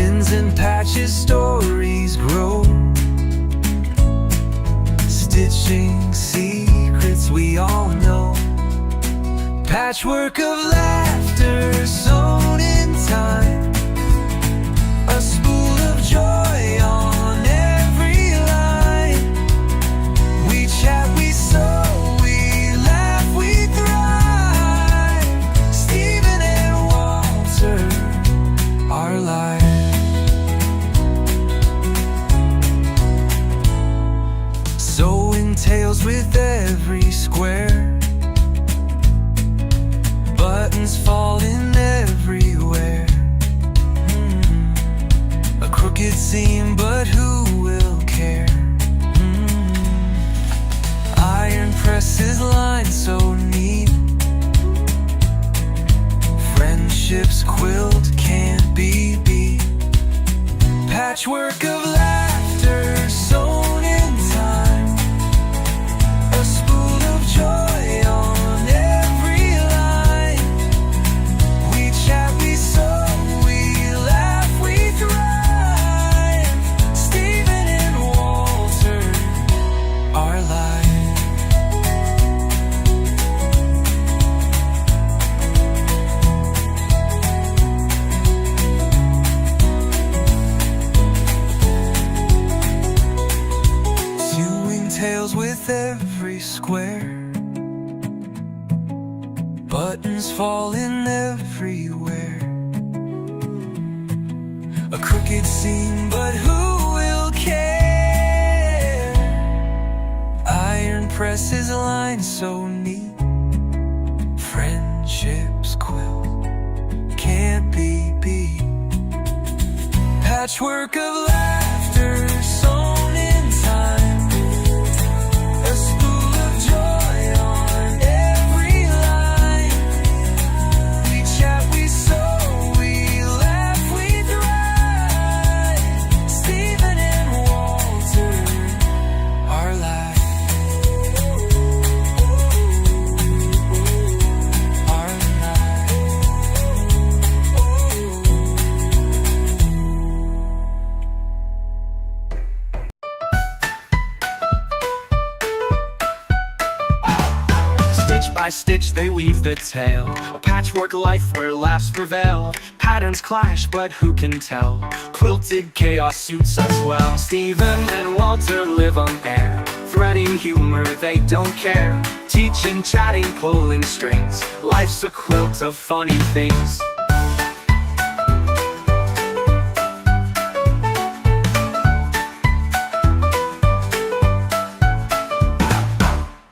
Pins and patches, stories grow. Stitching secrets we all know. Patchwork of laughter sewn in time. A spool of joy on every line. We chat, we sew, we laugh, we thrive. Stephen and Walter, our life. Sewing tales with every square. Buttons falling everywhere. A crooked seam, but who will care? Iron presses lined so neat. Friendship's quilt can't be beat. Patchwork of laughter sewn in time. A spool of joy on every line. We chat, we sew, we laugh, we thrive. Stephen and Walter, our life. Sewing tales with every square. Buttons falling everywhere. A crooked seam, but who will care? Iron presses lined so neat. Friendship's quilt can't be beat. Patchwork of laughter sewn in time. A spool of joy on every line. We chat, we sew, we laugh, we thrive. Stephen and Walter, our life. Our Stitch by stitch they weave the tale. A patchwork life where laughs prevail. Patterns clash, but who can tell? Quilted chaos suits us well. Stephen and Walter live on air. Threading humor, they don't care. Teaching, chatting, pulling strings. Life's a quilt of funny things.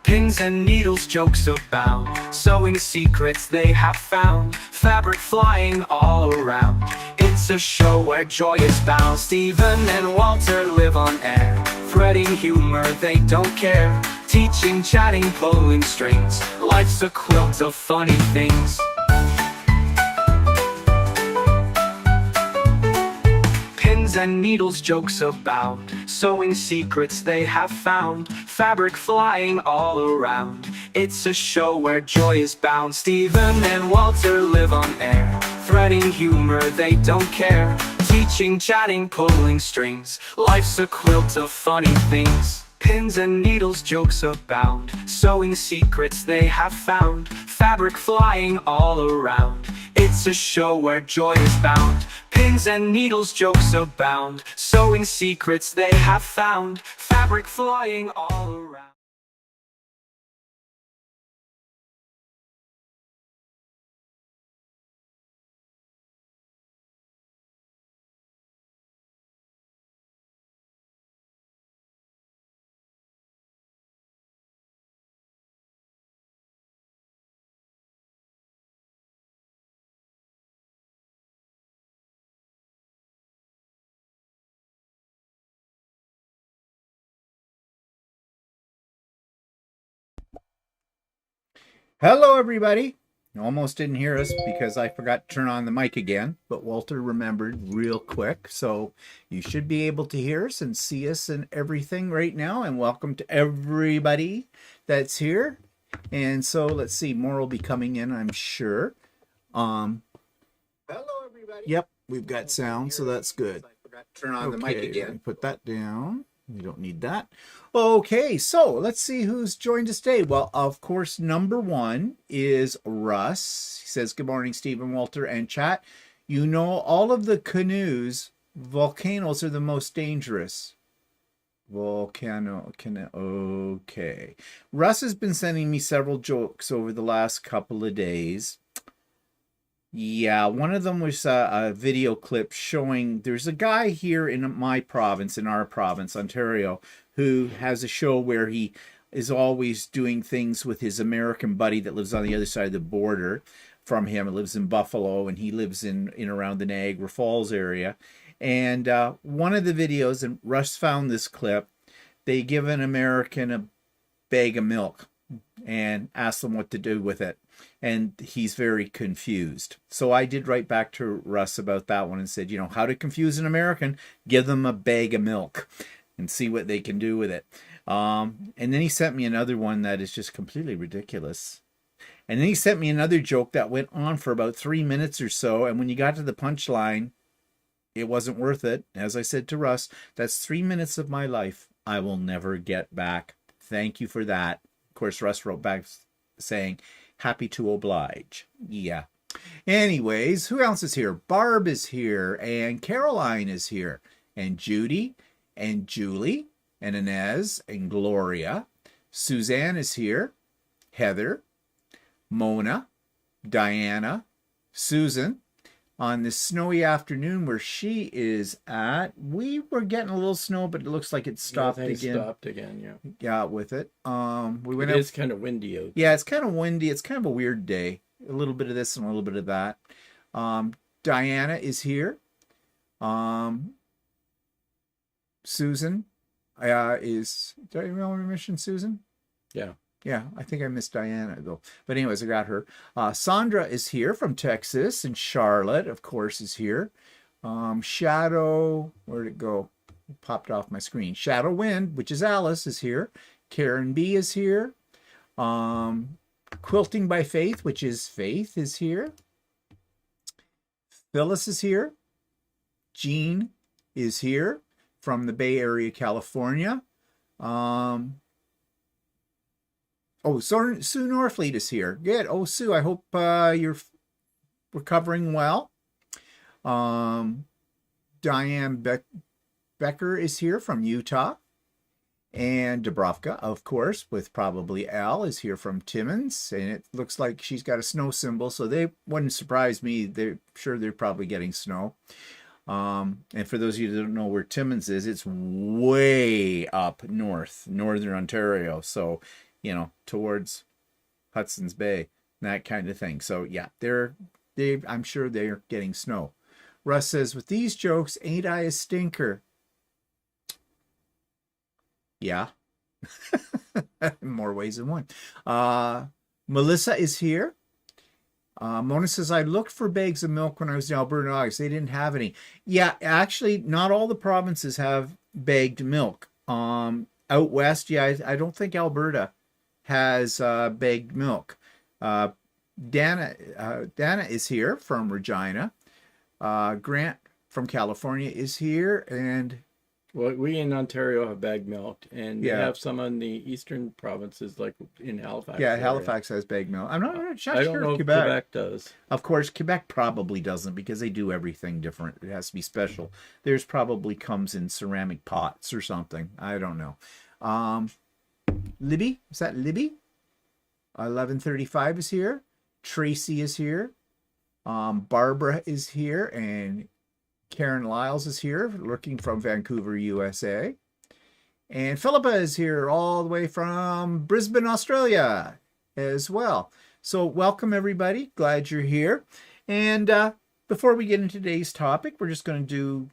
Pins and needles, jokes abound. Sewing secrets they have found. Fabric flying all around. It's a show where joy is bound. Stephen and Walter live on air. Threading humor, they don't care. Teaching, chatting, pulling strings. Life's a quilt of funny things. Pins and needles, jokes abound. Sewing secrets they have found. Fabric flying all around. It's a show where joy is bound. Stephen and Walter live on air. Threading humor, they don't care. Teaching, chatting, pulling strings. Life's a quilt of funny things. Pins and needles, jokes abound. Sewing secrets they have found. Fabric flying all around. It's a show where joy is bound. Pins and needles, jokes abound. Sewing secrets they have found. Fabric flying all around. Hello, everybody. You almost didn't hear us because I forgot to turn on the mic again, but Walter remembered real quick. So you should be able to hear us and see us and everything right now. And welcome to everybody that's here. And so let's see, more will be coming in, I'm sure. Hello, everybody. Yep. we've got sound, so that's good. I forgot to turn on the mic Let me again. put that down. We don't need that. Okay, so let's see who's joined us today. Well, of course, number one is Russ. He says, good morning, Stephen, Walter, and chat. You know, all of the canoes, volcanoes are the most dangerous. Okay. Russ has been sending me several jokes over the last couple of days. Yeah, one of them was a video clip showing there's a guy here in my province, in our province, Ontario, who has a show where he is always doing things with his American buddy that lives on the other side of the border from him. He lives in Buffalo, and he lives in around the Niagara Falls area. And one of the videos, and Russ found this clip, they give an American a bag of milk and ask them what to do with it. And he's very confused. So I did write back to Russ about that one and said, you know, how to confuse an American, give them a bag of milk and see what they can do with it. And then he sent me another one that is just completely ridiculous. And then he sent me another joke that went on for about 3 minutes or so. And when you got to the punchline, it wasn't worth it. As I said to Russ, that's 3 minutes of my life I will never get back. Thank you for that. Of course, Russ wrote back saying, happy to oblige. Yeah. Anyways, who else is here? Barb is here, and Caroline is here, and Judy, and Julie, and Inez, and Gloria. Suzanne is here, Heather, Mona, Diana, Susan. On this snowy afternoon where she is at, we were getting a little snow, but it looks like it stopped again. Stopped again, yeah. Yeah, with it. We went. It is kind of windy out. Yeah, it's kind of windy. It's kind of a weird day. A little bit of this and a little bit of that. Diana is here. Susan is. Did I remember to mention Susan? Yeah. Yeah, I think I missed Diana, though. But anyways, I got her. Sandra is here from Texas, and Charlotte, of course, is here. Shadow, where'd it go? It popped off my screen. Shadow Wind, which is Alice, is here. Karen B is here. Quilting by Faith, which is Faith, is here. Phyllis is here. Jean is here from the Bay Area, California. Oh, Sue Norfleet is here. Good. Oh, Sue, I hope you're recovering well. Diane Becker is here from Utah. And Dubrovka, of course, with probably Al, is here from Timmins. And it looks like she's got a snow symbol, so they wouldn't surprise me. They're sure they're probably getting snow. And for those of you that don't know where Timmins is, it's way up north, northern Ontario. So, you know, towards Hudson's Bay, that kind of thing. So yeah, I'm sure they're getting snow. Russ says, with these jokes, ain't I a stinker? Yeah. In more ways than one. Melissa is here. Mona says, I looked for bags of milk when I was in Alberta in August. They didn't have any. Yeah, actually, not all the provinces have bagged milk. Out west, yeah, I don't think Alberta has bagged milk. Dana is here from Regina. Grant from California is here, and well, we in Ontario have bagged milk, and Yeah. we have some in the eastern provinces, like in Halifax. yeah, area. Halifax has bagged milk. I'm not I sure don't know if Quebec. Quebec does. Of course, Quebec probably doesn't because they do everything different. It has to be special. Theirs probably comes in ceramic pots or something. I don't know. Libby, is that Libby? 1135 is here. Tracy is here. Barbara is here, and Karen Lyles is here, looking from Vancouver, USA. And Philippa is here all the way from Brisbane, Australia as well. So welcome, everybody. Glad you're here. And before we get into today's topic, we're just going to do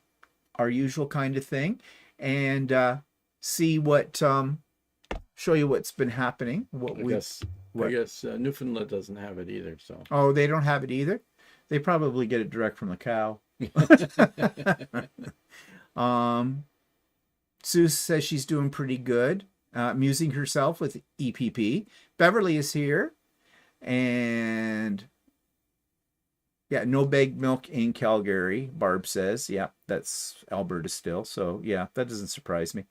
our usual kind of thing and see what, show you what's been happening. I guess Newfoundland doesn't have it either. So. Oh, they don't have it either? They probably get it direct from the cow. Sue says she's doing pretty good, amusing herself with EPP. Beverly is here, and Yeah, no bagged milk in Calgary, Barb says. Yeah, that's Alberta still. So, yeah, that doesn't surprise me.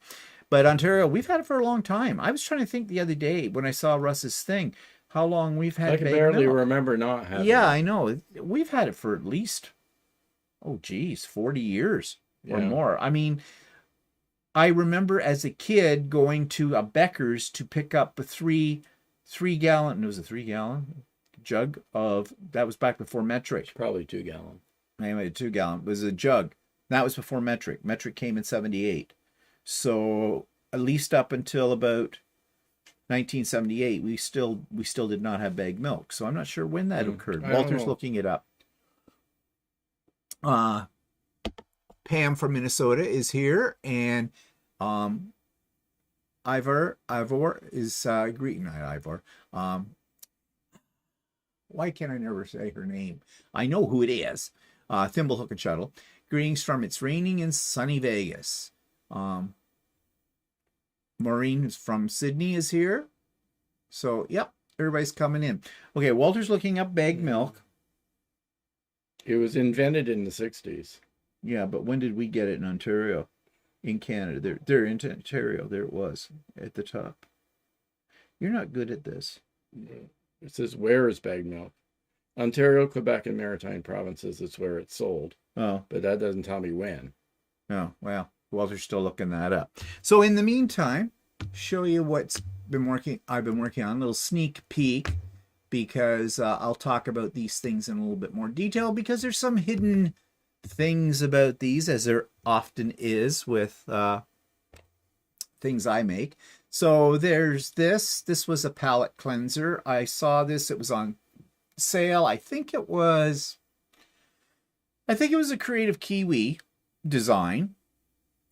But Ontario, we've had it for a long time. I was trying to think the other day when I saw Russ's thing, how long we've I had can bagged barely milk. remember not having Yeah, it. I know. We've had it for at least, oh, geez, 40 years or Yeah. more. I mean, I remember as a kid going to a Becker's to pick up a three gallon, it was a 3 gallon jug of, that was back before metric. Probably 2 gallon. Anyway, 2 gallon was a jug. That was before metric. Metric came in 78. So at least up until about 1978, we still did not have bagged milk. So I'm not sure when that occurred. I don't Walter's know. looking it up. Pam from Minnesota is here, and Ivor is greeting. Not Ivor. Why can't I never say her name? I know who it is. Thimble Hook and Shuttle. Greetings from It's Raining in Sunny Vegas. Maureen from Sydney is here. So, yep, everybody's coming in. Okay, Walter's looking up bagged milk. It was invented in the 60s. Yeah, but when did we get it in Ontario? In Canada. There in Ontario. There it was at the top. You're not good at this. It says where is bagged milk. Ontario, Quebec, and Maritime provinces is where it's sold. Oh. But that doesn't tell me when. Oh, well, Walter's still looking that up. So in the meantime, show you what's I've been working on, a little sneak peek, because I'll talk about these things in a little bit more detail, because there's some hidden things about these, as there often is with things I make. So there's this. This was a palette cleanser. I saw this. It was on sale. I think it was a Creative Kiwi design.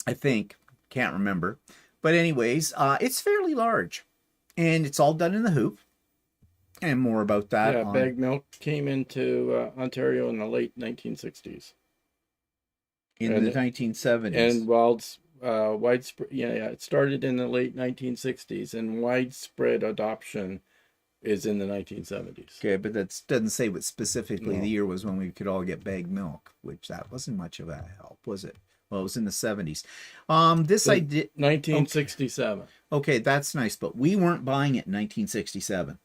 I think. Can't remember. But anyways, it's fairly large. And it's all done in the hoop. And more about that. Yeah, bagged milk came into Ontario in the late 1960s. In the 1970s. And widespread, it started in the late 1960s, and widespread adoption is in the 1970s. Okay, but that doesn't say what specifically the year was when we could all get bagged milk, which that wasn't much of a help, was it? Well, it was in the 70s. I did 1967. Okay, that's nice, but we weren't buying it in 1967.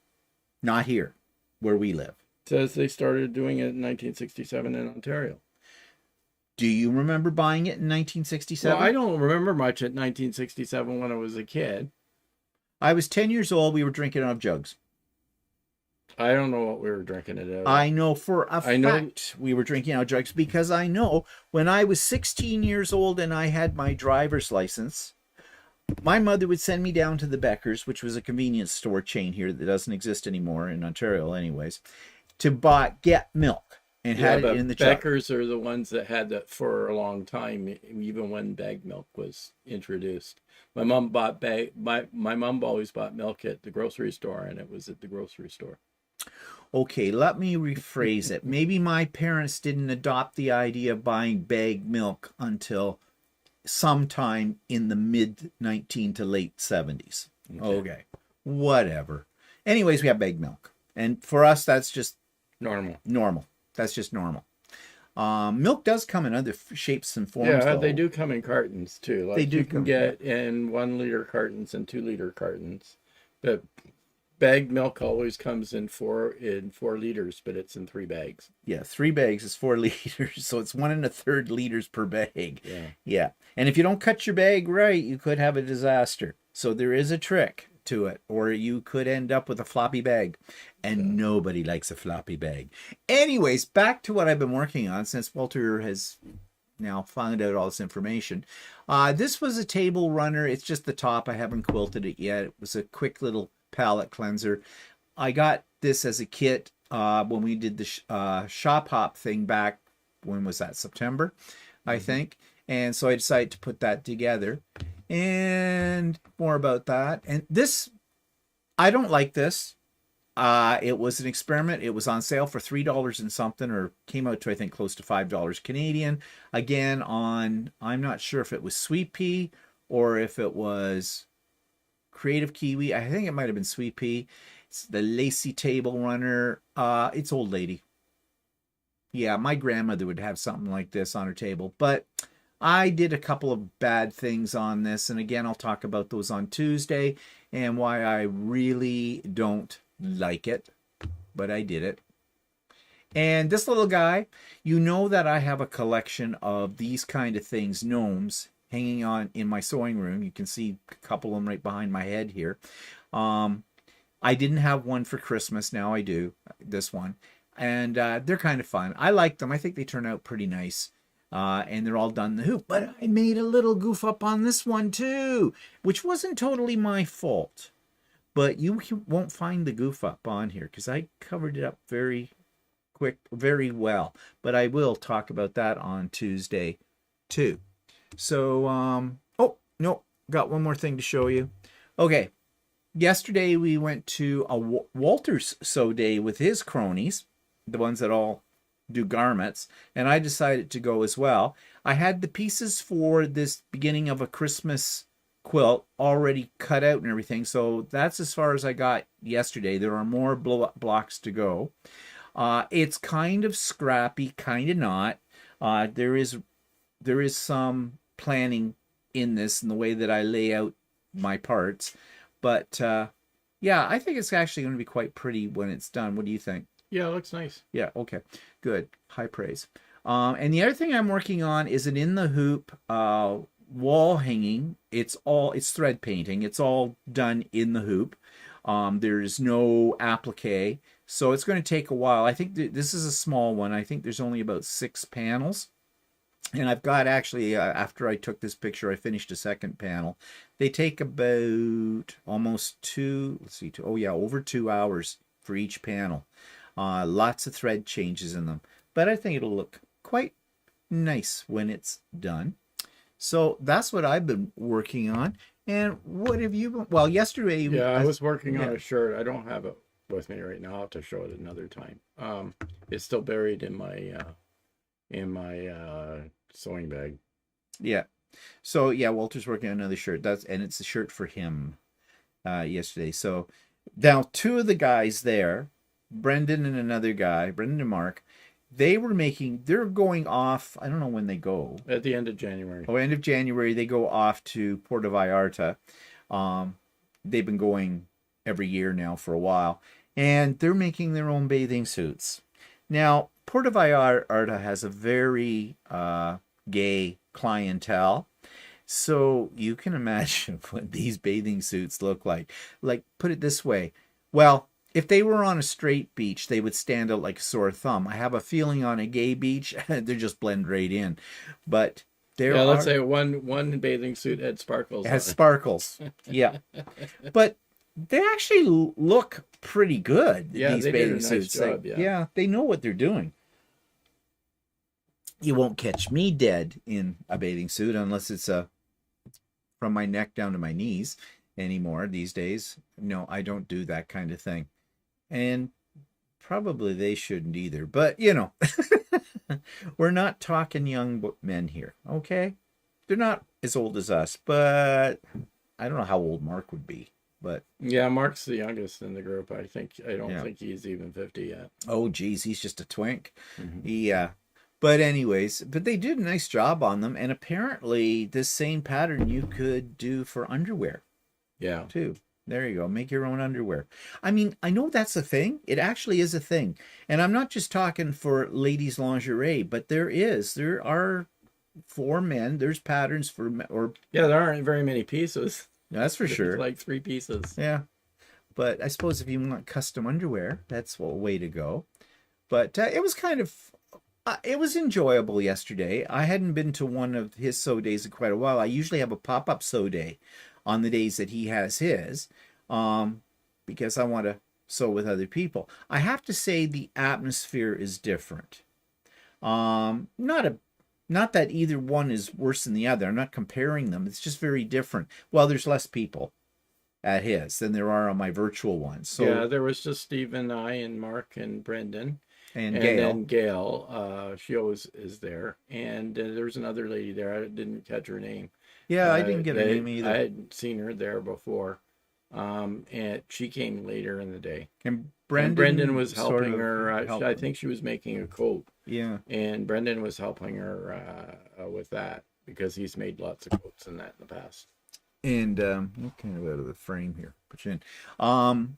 Not here, where we live. It says they started doing it in 1967 in Ontario. Do you remember buying it in 1967? Well, I don't remember much at 1967 when I was a kid. I was 10 years old. We were drinking out of jugs. I don't know what we were drinking it out. I know for a fact we were drinking out of jugs, because I know when I was 16 years old and I had my driver's license, my mother would send me down to the Becker's, which was a convenience store chain here that doesn't exist anymore in Ontario anyways, to get milk. And had it in the jug. Becker's are the ones that had that for a long time, even when bagged milk was introduced. My mom my mom always bought milk at the grocery store, and it was at the grocery store. Okay, let me rephrase it. Maybe my parents didn't adopt the idea of buying bagged milk until sometime in the mid 19 to late 70s. Okay. Whatever. Anyways, we have bagged milk. And for us, that's just normal. That's just normal. Milk does come in other shapes and forms. Yeah, though. they do come in cartons too. Like they do. You can get in 1 liter cartons and 2 liter cartons, but bagged milk always comes in 4 liters, but it's in 3 bags. Yeah, 3 bags is 4 liters, so it's 1 1/3 liters per bag. Yeah. And if you don't cut your bag right, you could have a disaster. So there is a trick to it, or you could end up with a floppy bag, and nobody likes a floppy bag. Anyways, back to what I've been working on, since Walter has now found out all this information. This was a table runner. It's just the top. I haven't quilted it yet. It was a quick little palette cleanser. I got this as a kit when we did the shop hop thing back, when was that, September, I think. And so I decided to put that together. And more about that. And this, I don't like this. It was an experiment. It was on sale for $3 and something, or came out to, I think, close to $5 Canadian. Again, I'm not sure if it was Sweet Pea or if it was Creative Kiwi. I think it might have been Sweet Pea. It's the Lacy Table Runner. It's Old Lady. Yeah, my grandmother would have something like this on her table, but I did a couple of bad things on this, and again, I'll talk about those on Tuesday and why I really don't like it, but I did it. And this little guy, you know that I have a collection of these kind of things, gnomes, hanging on in my sewing room. You can see a couple of them right behind my head here. I didn't have one for Christmas. Now I do, this one. And they're kind of fun. I like them. I think they turn out pretty nice. And they're all done in the hoop. But I made a little goof up on this one too, which wasn't totally my fault. But you won't find the goof up on here because I covered it up very quick, very well. But I will talk about that on Tuesday too. So, oh, no, got one more thing to show you. Okay, yesterday we went to a Walter's Sew Day with his cronies, the ones that all do garments, and I decided to go as well. I had the pieces for this beginning of a Christmas quilt already cut out and everything, so that's as far as I got yesterday. There are more blocks to go. It's kind of scrappy, kind of not. There is some planning in this in the way that I lay out my parts, but yeah, I think it's actually going to be quite pretty when it's done. What do you think? Yeah, it looks nice. Yeah, okay, good, high praise. And the other thing I'm working on is an in the hoop wall hanging. It's thread painting. It's all done in the hoop. There's no applique, so it's going to take a while. I think this is a small one. I think there's only about 6 panels. And I've got actually, after I took this picture, I finished a second panel. They take about almost over 2 hours for each panel. Lots of thread changes in them. But I think it'll look quite nice when it's done. So that's what I've been working on. And what have you been? Well, yesterday... Yeah, I was working on a shirt. I don't have it with me right now. I'll have to show it another time. It's still buried in my sewing bag. Yeah. So yeah, Walter's working on another shirt. And it's a shirt for him yesterday. So now 2 of the guys there, Brendan and another guy, Brendan and Mark, they're going off, I don't know when they go. At the end of January. Oh, end of January, they go off to Puerto Vallarta. They've been going every year now for a while. And they're making their own bathing suits. Now, Puerto Vallarta has a very gay clientele. So you can imagine what these bathing suits look like. Like, put it this way. Well, if they were on a straight beach, they would stand out like a sore thumb. I have a feeling on a gay beach, they just blend right in. But let's say one bathing suit had sparkles. It has sparkles. Yeah. But they actually look pretty good. Yeah, these they bathing did a nice suits. job, Yeah, they know what they're doing. You won't catch me dead in a bathing suit unless it's from my neck down to my knees anymore these days. No, I don't do that kind of thing. And probably they shouldn't either. But, we're not talking young men here, okay? They're not as old as us, but I don't know how old Mark would be. But yeah, Mark's the youngest in the group. I don't Yeah. think he's even 50 yet. oh, geez, he's just a twink. Mhm. Yeah. But anyways, they did a nice job on them. And apparently this same pattern you could do for underwear Yeah. too. There you go. Make your own underwear. I mean, I know that's a thing. It actually is a thing. And I'm not just talking for ladies' lingerie, but there are for men. There's patterns for men, or Yeah, there aren't very many pieces. that's for There's sure. like 3 pieces. Yeah. But I suppose if you want custom underwear, that's a way to go. But it was kind of, it was enjoyable yesterday. I hadn't been to one of his sew days in quite a while. I usually have a pop-up sew day on the days that he has his, because I want to sew with other people. I have to say the atmosphere is different. Not that either one is worse than the other. I'm not comparing them. It's just very different. Well, there's less people at his than there are on my virtual ones. So Yeah, there was just Steve and I and Mark and Brendan. and And Gail. then Gail, she always is there. And there's another lady there. I didn't catch her name. Yeah, I didn't get her name either. I hadn't seen her there before. And she came later in the day. And And Brendan was sort helping of her. helped I them. think she was making a coat, Yeah. and Brendan was helping her with that because he's made lots of coats and that in the past. And I'm kind of out of the frame here. Put you in.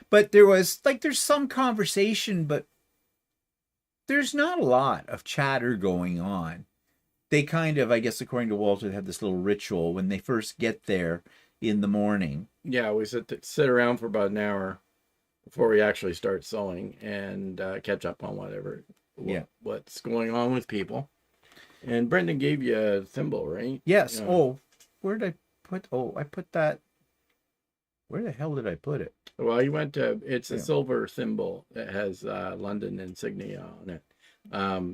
But there's some conversation, but there's not a lot of chatter going on. They kind of, I guess, according to Walter, have this little ritual when they first get there in the morning. Yeah, we sit around for about an hour before we actually start sewing and catch up on what's going on with people. And Brendan gave you a thimble, right? Yes. Yeah. Oh, where did I put? Oh, I put that. Where the hell did I put it? Well, you went to. It's a silver thimble that has London insignia on it.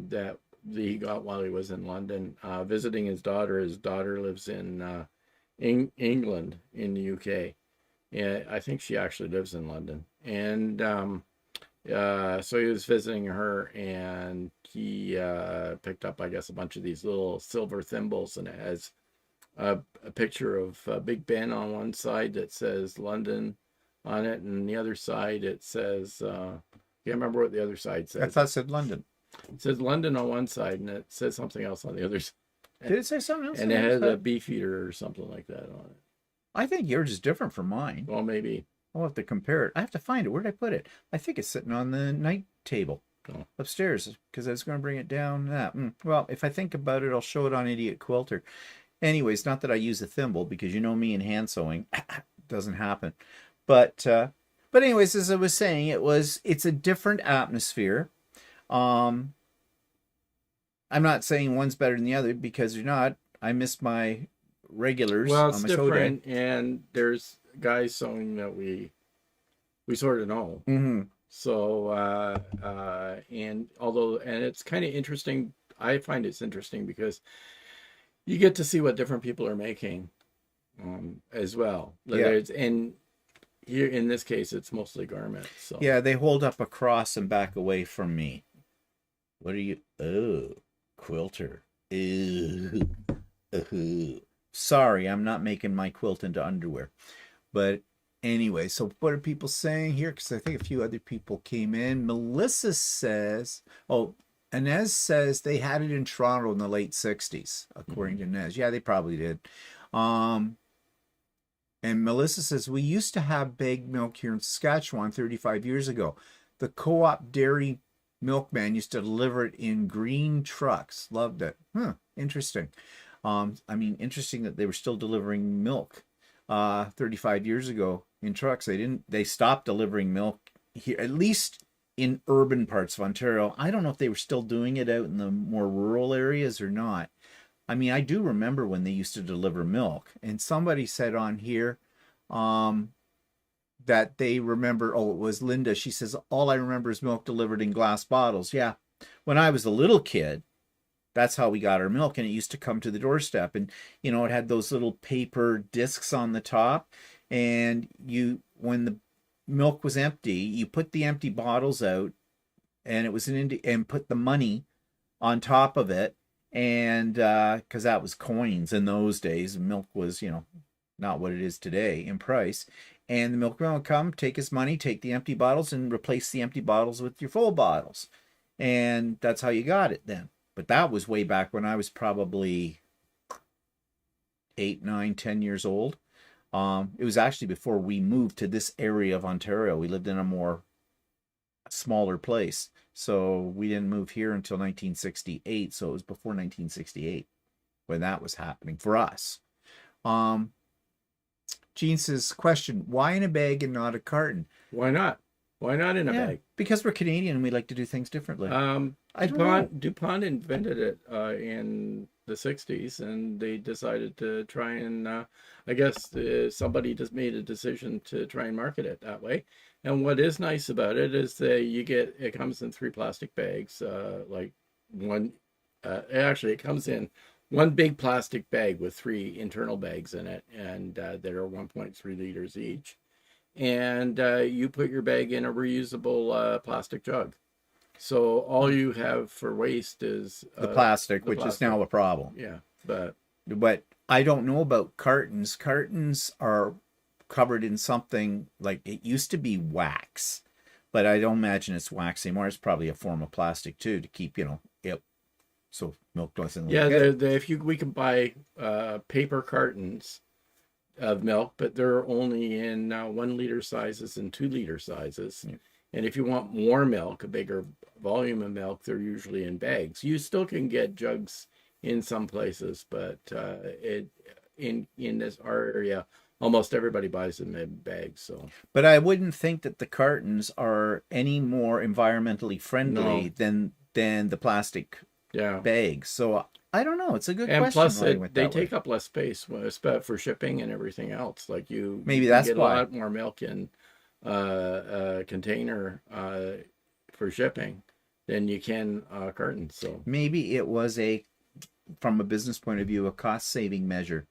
That he got while he was in London visiting his daughter. His daughter lives in England in the UK. Yeah, I think she actually lives in London. And so he was visiting her, and he picked up, I guess, a bunch of these little silver thimbles, and it has a picture of Big Ben on one side that says London on it, and the other side it says, can't remember what the other side says. I thought it said London. It says London on one side, and it says something else on the other side. Did it say something else? And it has a beefeater or something like that on it. I think yours is different from mine. Well, maybe. I'll have to compare it. I have to find it. Where did I put it? I think it's sitting on the night table upstairs because I was going to bring it down. Well, if I think about it, I'll show it on Idiot Quilter. Anyways, not that I use a thimble because you know me and hand sewing. Doesn't happen. But anyways, as I was saying, it's a different atmosphere. I'm not saying one's better than the other because you're not. I miss my regulars. Well, it's on my different, and there's guys sewing that we sort of know. Mm-hmm. So and it's kind of interesting. I find it's interesting because you get to see what different people are making as well. And here in this case, it's mostly garments. So. Yeah, they hold up across and back away from me. What are you? Oh, Quilter. Ooh. Sorry, I'm not making my quilt into underwear. But anyway, so what are people saying here? Because I think a few other people came in. Melissa says, Inez says they had it in Toronto in the late 60s, according to Inez. Yeah, they probably did. And Melissa says, we used to have bagged milk here in Saskatchewan 35 years ago. The co-op dairy milkman used to deliver it in green trucks. Loved it. Interesting. Interesting that they were still delivering milk 35 years ago in trucks. They stopped delivering milk here, at least in urban parts of Ontario. I don't know if they were still doing it out in the more rural areas or not. I mean, I do remember when they used to deliver milk, and somebody said on here that they remember, it was Linda. She says, all I remember is milk delivered in glass bottles. Yeah. When I was a little kid, that's how we got our milk, and it used to come to the doorstep, and it had those little paper discs on the top, and when the milk was empty, you put the empty bottles out, and it was and put the money on top of it, and because that was coins in those days, milk was not what it is today in price, and the milkman would come, take his money, take the empty bottles, and replace the empty bottles with your full bottles, and that's how you got it then. But that was way back when I was probably 8, 9, 10 years old. It was actually before we moved to this area of Ontario. We lived in a smaller place. So we didn't move here until 1968. So it was before 1968 when that was happening for us. Jean says, question, why in a bag and not a carton? Why not? Why not in a bag? Because we're Canadian and we like to do things differently. DuPont invented it in the 60s, and they decided to try and, I guess somebody just made a decision to try and market it that way. And what is nice about it is that it comes in 3 plastic bags, it comes in one big plastic bag with 3 internal bags in it, and that are 1.3 liters each. And you put your bag in a reusable plastic jug. So all you have for waste is the plastic, which is now a problem. Yeah, but I don't know about cartons. Cartons are covered in something like it used to be wax, but I don't imagine it's wax anymore. It's probably a form of plastic too to keep, it so milk doesn't leak. Yeah, we can buy paper cartons of milk, but they're only in 1 liter sizes and 2 liter sizes. Yeah. And if you want more milk, a bigger volume of milk, they're usually in bags. You still can get jugs in some places, but in our area, almost everybody buys them in bags. So, but I wouldn't think that the cartons are any more environmentally friendly than the plastic bags. So I don't know. It's a good question. And plus, they take up less space for shipping and everything else. Like maybe that's get why. A lot more milk in a container for shipping than you can cartons. So maybe it was from a business point of view, a cost-saving measure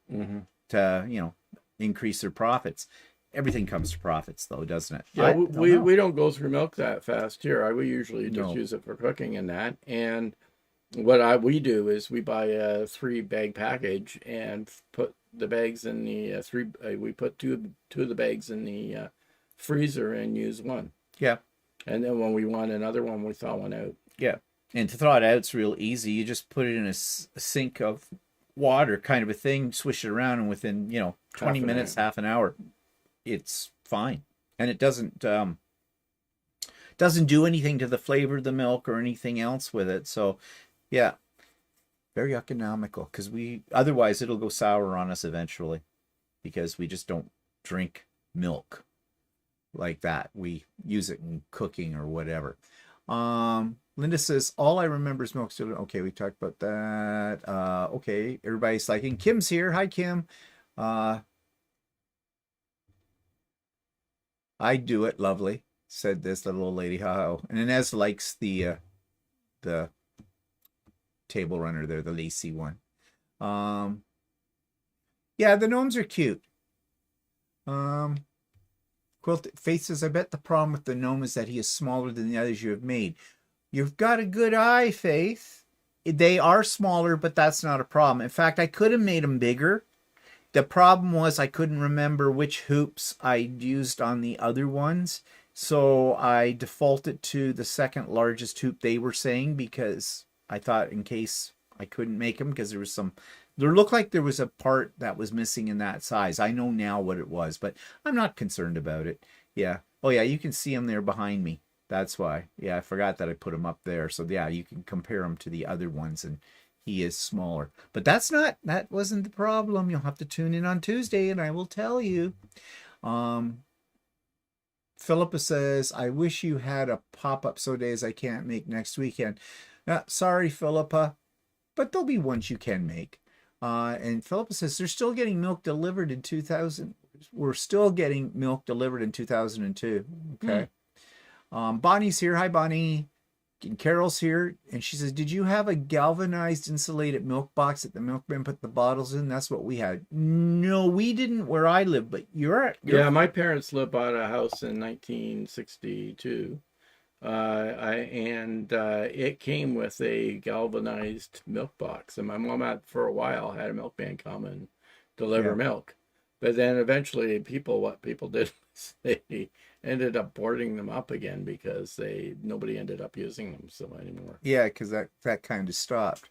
to increase their profits. Everything comes to profits, though, doesn't it? Yeah, we don't go through milk that fast here. We usually just use it for cooking and that. And what we do is we buy a 3-bag package and put the bags in the we put two of the bags in the freezer and use one. Yeah. And then when we want another one, we thaw one out. Yeah. And to thaw it out, it's real easy. You just put it in a sink of water kind of a thing, swish it around, and within, 20 minutes, half an hour, it's fine. And it doesn't do anything to the flavor of the milk or anything else with it. So, yeah, very economical, because otherwise it'll go sour on us eventually, because we just don't drink milk like that. We use it in cooking or whatever. Linda says, all I remember is milk still. Okay, we talked about that. Okay, everybody's liking. Kim's here. Hi, Kim. I do it. Lovely, said this little old lady. How? And Inez likes the table runner there, the lacy one. Yeah, the gnomes are cute. Quilt Faith says, I bet the problem with the gnome is that he is smaller than the others you have made. You've got a good eye, Faith. They are smaller, but that's not a problem. In fact, I could have made them bigger. The problem was I couldn't remember which hoops I used on the other ones. So I defaulted to the second largest hoop they were saying, because I thought in case I couldn't make them, because there looked like there was a part that was missing in that size. I know now what it was, but I'm not concerned about it. Yeah. Oh yeah, you can see them there behind me. That's why. Yeah, I forgot that I put him up there. So yeah, you can compare him to the other ones, and he is smaller. But that wasn't the problem. You'll have to tune in on Tuesday and I will tell you. Philippa says, I wish you had a pop-up so days I can't make next weekend. Sorry, Philippa, but there'll be ones you can make. And Philippa says, they're still getting milk delivered in 2000. We're still getting milk delivered in 2002. Okay. Bonnie's here. Hi, Bonnie. And Carol's here. And she says, did you have a galvanized insulated milk box that the milkman put the bottles in? That's what we had. No, we didn't where I live, but you're yeah, my parents bought a house in 1962. It came with a galvanized milk box. And my mom for a while had a milkman come and deliver milk. But then eventually what people did was they ended up boarding them up again, because nobody ended up using them anymore. Yeah, because that kind of stopped.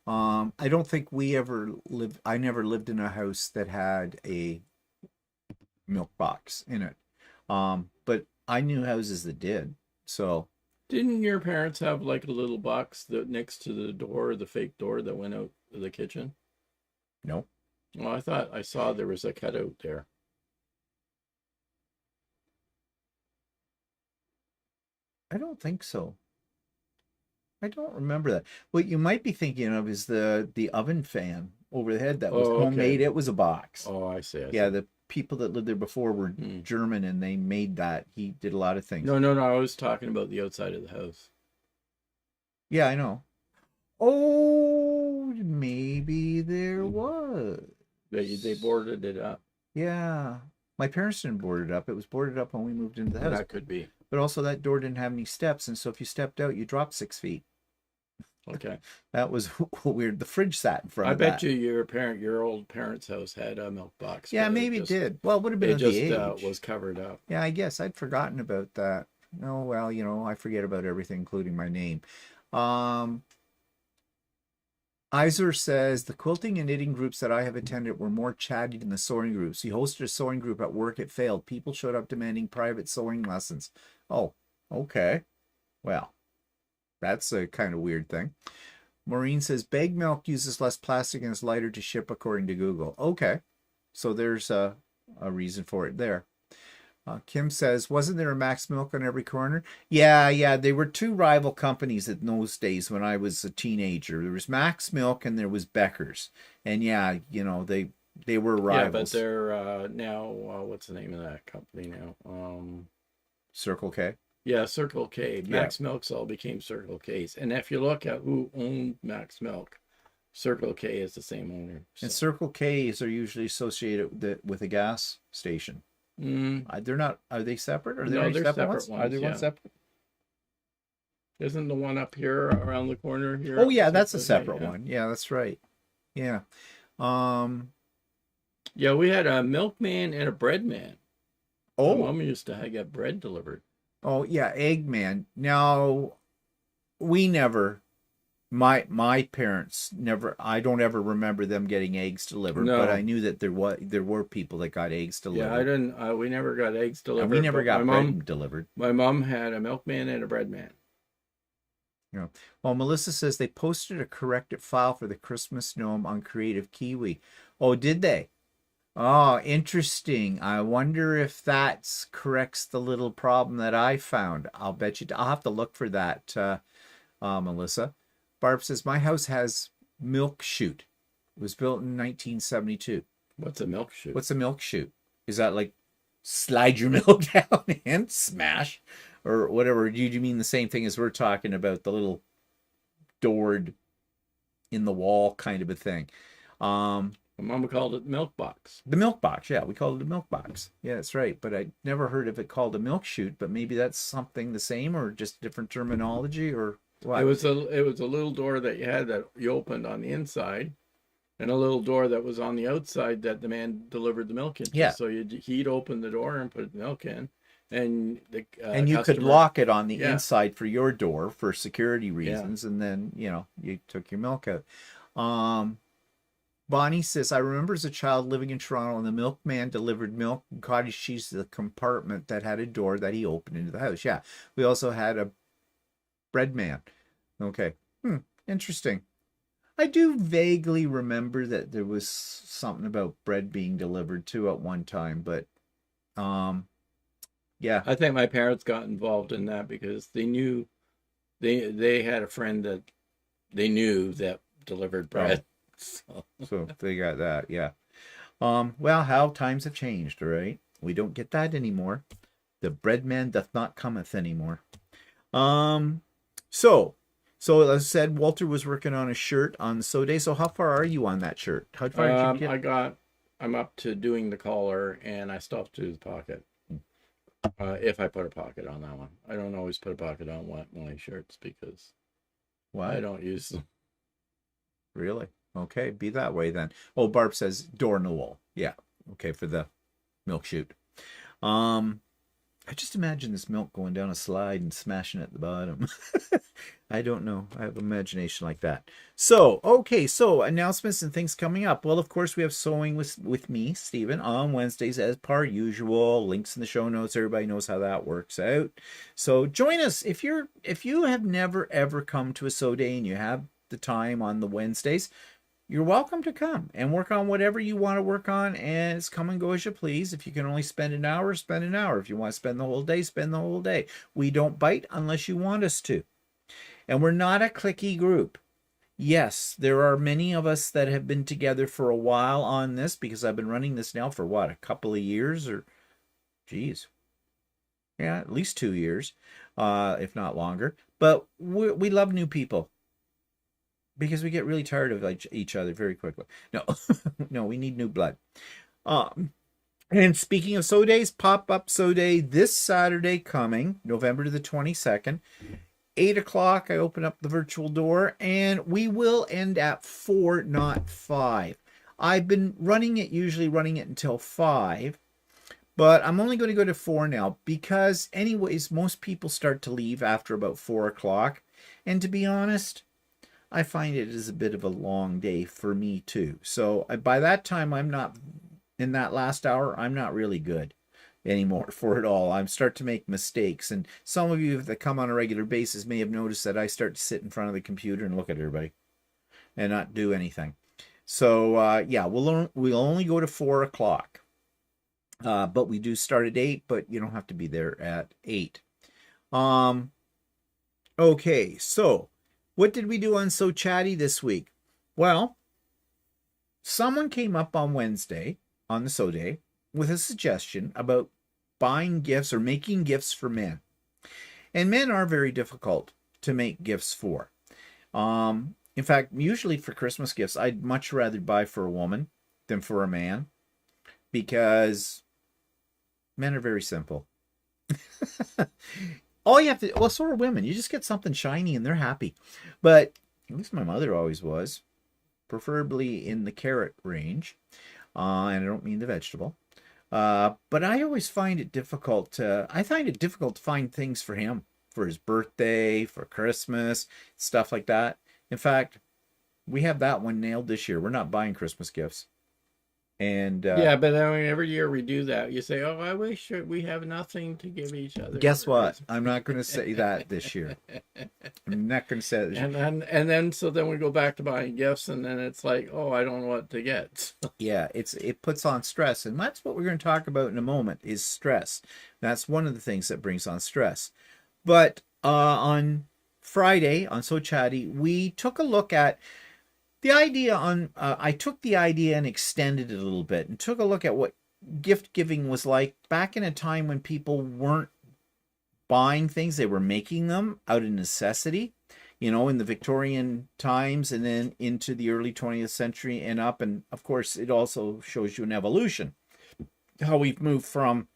I don't think I never lived in a house that had a milk box in it. But I knew houses that did. So didn't your parents have like a little box next to the door, the fake door that went out of the kitchen? No. Well, I thought I saw there was a cutout there. I don't think so. I don't remember that. What you might be thinking of is the oven fan over the head that was homemade. Okay. It was a box. Oh, I see. Yeah, the people that lived there before were German, and they made that. He did a lot of things. No. I was talking about the outside of the house. Yeah, I know. Oh, maybe there was. They boarded it up. Yeah. My parents didn't board it up. It was boarded up when we moved into the house. That could be. But also that door didn't have any steps, and so if you stepped out, you dropped 6 feet. Okay. That was weird. The fridge sat in front I of bet that. you your old parents' house had a milk box, Yeah, but maybe it did. Well, it would have been of the age. was covered up. Yeah, I guess I'd forgotten about that. Oh, well, I forget about everything, including my name. Um, Iser says the quilting and knitting groups that I have attended were more chatty than the sewing groups. He hosted a sewing group at work. It failed. People showed up demanding private sewing lessons. Oh, okay. Well, that's a kind of weird thing. Maureen says bag milk uses less plastic and is lighter to ship, according to Google. Okay, so there's a reason for it there. Kim says, wasn't there a Max Milk on every corner? Yeah. They were two rival companies in those days when I was a teenager. There was Max Milk and there was Becker's. And yeah, they were rivals. Yeah, but they're now, what's the name of that company now? Circle K. Yeah, Circle K. Max Milks all became Circle K's. And if you look at who owned Max Milk, Circle K is the same owner. So. And Circle K's are usually associated with a gas station. They're not. Are they separate? Are there any separate ones? Are there ones separate? Isn't the one up here around the corner here? Oh yeah, that's a separate one. Yeah, that's right. Yeah. Yeah, we had a milkman and a bread man. Oh, my mom used to get bread delivered. Oh yeah, Eggman. Now, we never. My parents never. I don't ever remember them getting eggs delivered. No. But I knew that there were people that got eggs delivered. Yeah, I didn't. We never got eggs delivered. And we never got bread delivered. My mom had a milkman and a bread man. Yeah. Well, Melissa says they posted a corrected file for the Christmas gnome on Creative Kiwi. Oh, did they? Oh, interesting. I wonder if that corrects the little problem that I found. I'll bet you. I'll have to look for that, Melissa. Barb says, my house has milk chute. It was built in 1972. What's a milk chute? What's a milk chute? Is that like slide your milk down and smash? Or whatever? Do you mean the same thing as we're talking about, the little doored in the wall kind of a thing? My mama called it the milk box. The milk box, yeah. We called it a milk box. Yeah, that's right. But I never heard of it called a milk chute, but maybe that's something the same or just different terminology or... What? It was a little door that you had that you opened on the inside, and a little door that was on the outside that the man delivered the milk into. Yeah. So he'd open the door and put the milk in, and you could lock it on the inside for your door for security reasons, and then you took your milk out. Bonnie says, I remember as a child living in Toronto, and the milkman delivered milk and cottage cheese to the compartment that had a door that he opened into the house. Yeah, we also had a bread man. Okay. Interesting. I do vaguely remember that there was something about bread being delivered too at one time, but yeah. I think my parents got involved in that because they knew they had a friend that they knew that delivered bread. So they got that, yeah. Well, how times have changed, right? We don't get that anymore. The bread man doth not cometh anymore. So as I said, Walter was working on a shirt on sew day. So how far are you on that shirt? How far did you get? I'm up to doing the collar, and I stopped to do the pocket. If I put a pocket on that one. I don't always put a pocket on my shirts because I don't use them. Really? Okay, be that way then. Oh, Barb says door in the wall. Yeah. Okay, for the milk chute. I just imagine this milk going down a slide and smashing at the bottom. I don't know. I have imagination like that. So, okay. So, announcements and things coming up. Well, of course, we have sewing with me, Stephen, on Wednesdays as per usual. Links in the show notes. Everybody knows how that works out. So, join us. If you have never, ever come to a sew day and you have the time on the Wednesdays, you're welcome to come and work on whatever you want to work on, and it's come and go as you please. If you can only spend an hour, spend an hour. If you want to spend the whole day, spend the whole day. We don't bite unless you want us to. And we're not a cliquey group. Yes, there are many of us that have been together for a while on this because I've been running this now for what, a couple of years or, geez. Yeah, at least 2 years, if not longer. But we love new people. Because we get really tired of each other very quickly. No, no, we need new blood. And speaking of sew days, pop-up sew day this Saturday coming, November the 22nd. 8 o'clock, I open up the virtual door, and we will end at 4, not 5. I've been usually running it until 5, but I'm only going to go to 4 now because anyways, most people start to leave after about 4 o'clock. And to be honest, I find it is a bit of a long day for me too. So by that time, I'm not, in that last hour, I'm not really good anymore for it all. I start to make mistakes. And some of you that come on a regular basis may have noticed that I start to sit in front of the computer and look at everybody and not do anything. So yeah, we'll only go to 4 o'clock. But we do start at 8, but you don't have to be there at 8. Okay, so what did we do on So Chatty this week? Well, someone came up on Wednesday, on the So Day, with a suggestion about buying gifts or making gifts for men. And men are very difficult to make gifts for. In fact, usually for Christmas gifts, I'd much rather buy for a woman than for a man because men are very simple. All you have to, well, so are women. You just get something shiny and they're happy. But at least my mother always was, preferably in the carrot range. And I don't mean the vegetable. But I always find it difficult to find things for him, for his birthday, for Christmas, stuff like that. In fact, we have that one nailed this year. We're not buying Christmas gifts. And yeah, but I mean, every year we do that. You say, "Oh, I wish we have nothing to give each other." Guess what? I'm not going to say that this year. I'm not going to say that this year. And then we go back to buying gifts, and then it's like, "Oh, I don't know what to get." Yeah, it puts on stress, and that's what we're going to talk about in a moment. Is stress. That's one of the things that brings on stress. But on Friday on So Chatty, we took a look at the idea on, I took the idea and extended it a little bit and took a look at what gift giving was like back in a time when people weren't buying things, they were making them out of necessity, you know, in the Victorian times and then into the early 20th century and up. And of course, it also shows you an evolution, how we've moved from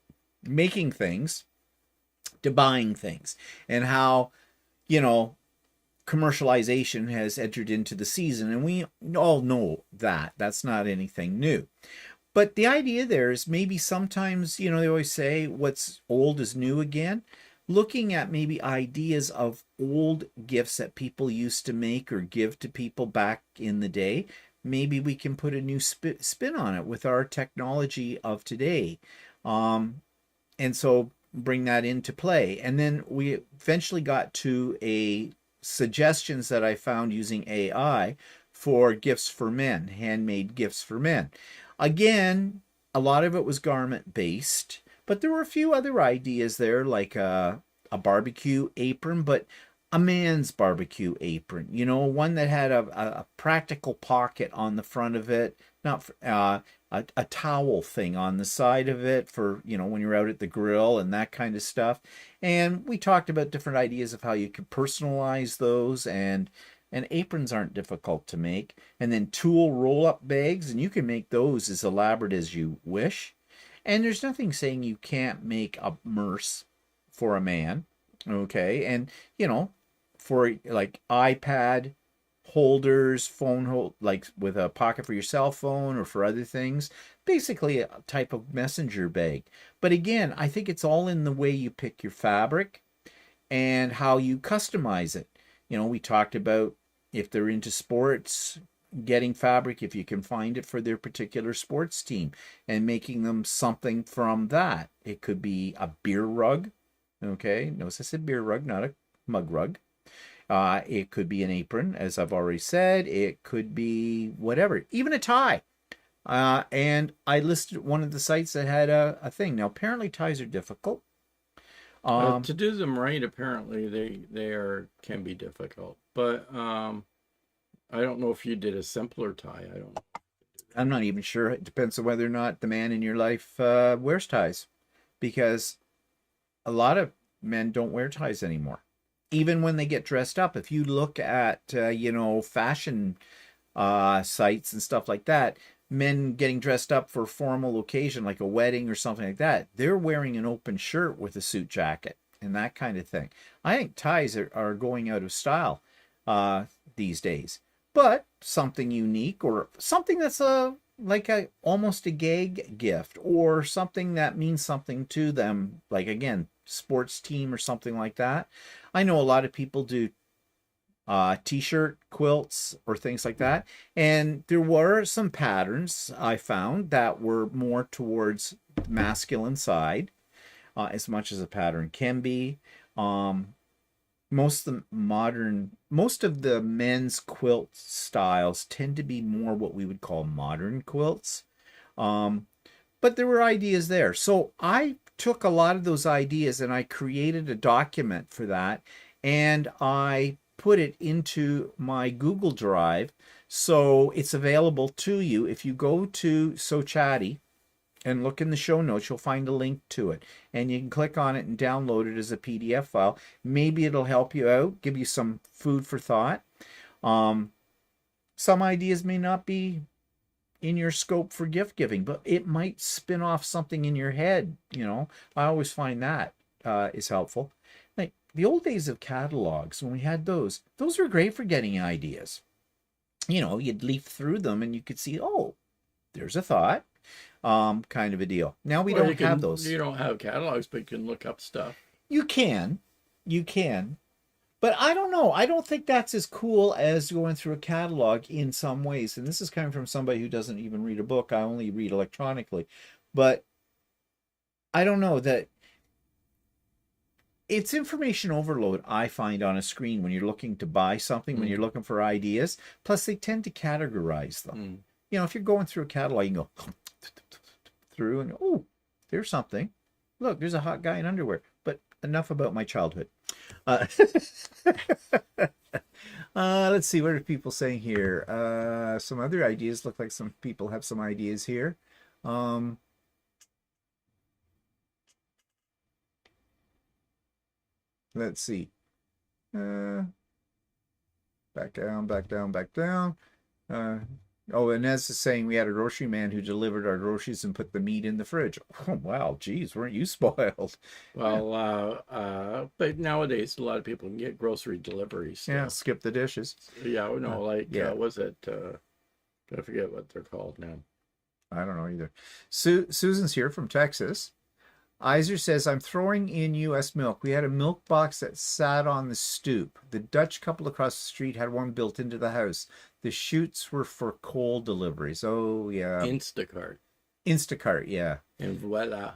making things to buying things and how, you know, commercialization has entered into the season, and we all know that that's not anything new. But the idea there is maybe sometimes, you know, they always say what's old is new again. Looking at maybe ideas of old gifts that people used to make or give to people back in the day, maybe we can put a new spin on it with our technology of today. And so bring that into play. And then we eventually got to a suggestions that I found using AI for gifts for men, handmade gifts for men. Again, a lot of it was garment based, but there were a few other ideas there, like a barbecue apron, but a man's barbecue apron, you know, one that had a practical pocket on the front of it, not a towel thing on the side of it for, you know, when you're out at the grill and that kind of stuff. And we talked about different ideas of how you could personalize those, and aprons aren't difficult to make. And then tool roll-up bags, and you can make those as elaborate as you wish. And there's nothing saying you can't make a merce for a man, okay? And, you know, for like iPad holders, phone hold, like with a pocket for your cell phone or for other things, basically a type of messenger bag. But again, I think it's all in the way you pick your fabric and how you customize it. You know, we talked about if they're into sports, getting fabric if you can find it for their particular sports team and making them something from that. It could be a beer rug, okay? Notice I said beer rug, not a mug rug. It could be an apron, as I've already said. It could be whatever, even a tie. And I listed one of the sites that had a thing. Now, apparently ties are difficult. To do them right, apparently they can be difficult. But I don't know if you did a simpler tie. I'm not even sure. It depends on whether or not the man in your life wears ties, because a lot of men don't wear ties anymore. Even when they get dressed up, if you look at, you know, fashion sites and stuff like that, men getting dressed up for a formal occasion like a wedding or something like that, they're wearing an open shirt with a suit jacket and that kind of thing. I think ties are going out of style these days, but something unique or something that's almost a gag gift or something that means something to them, like again, sports team or something like that. I know a lot of people do t-shirt quilts or things like that, and there were some patterns I found that were more towards masculine side, as much as a pattern can be. Most of the men's quilt styles tend to be more what we would call modern quilts, but there were ideas there, so I took a lot of those ideas and I created a document for that, and I put it into my Google Drive, so it's available to you. If you go to So Chatty and look in the show notes, you'll find a link to it, and you can click on it and download it as a PDF file. Maybe it'll help you out, give you some food for thought. Some ideas may not be in your scope for gift giving, but it might spin off something in your head. I always find that is helpful. Like the old days of catalogs, when we had those were great for getting ideas. You'd leaf through them and you could see, oh, there's a thought, kind of a deal. Now we don't have those. You don't have catalogs, but you can look up stuff. You can, but I don't know. I don't think that's as cool as going through a catalog in some ways. And this is coming from somebody who doesn't even read a book. I only read electronically, but I don't know that it's information overload, I find, on a screen when you're looking to buy something, when you're looking for ideas. Plus, they tend to categorize them. If you're going through a catalog, you can go through and, oh, there's something. Look, there's a hot guy in underwear. But enough about my childhood. Let's see, what are people saying here? Some other ideas. Look like some people have some ideas here. Let's see. Back down, back down, back down. Oh, Inez is saying we had a grocery man who delivered our groceries and put the meat in the fridge. Oh, wow, geez, weren't you spoiled? Well, but nowadays a lot of people can get grocery deliveries. So. Yeah, skip the dishes. Yeah, no, was it? I forget what they're called now. I don't know either. Susan's here from Texas. Iser says, I'm throwing in U.S. milk. We had a milk box that sat on the stoop. The Dutch couple across the street had one built into the house. The chutes were for coal deliveries. Oh, yeah. Instacart, yeah. And voila.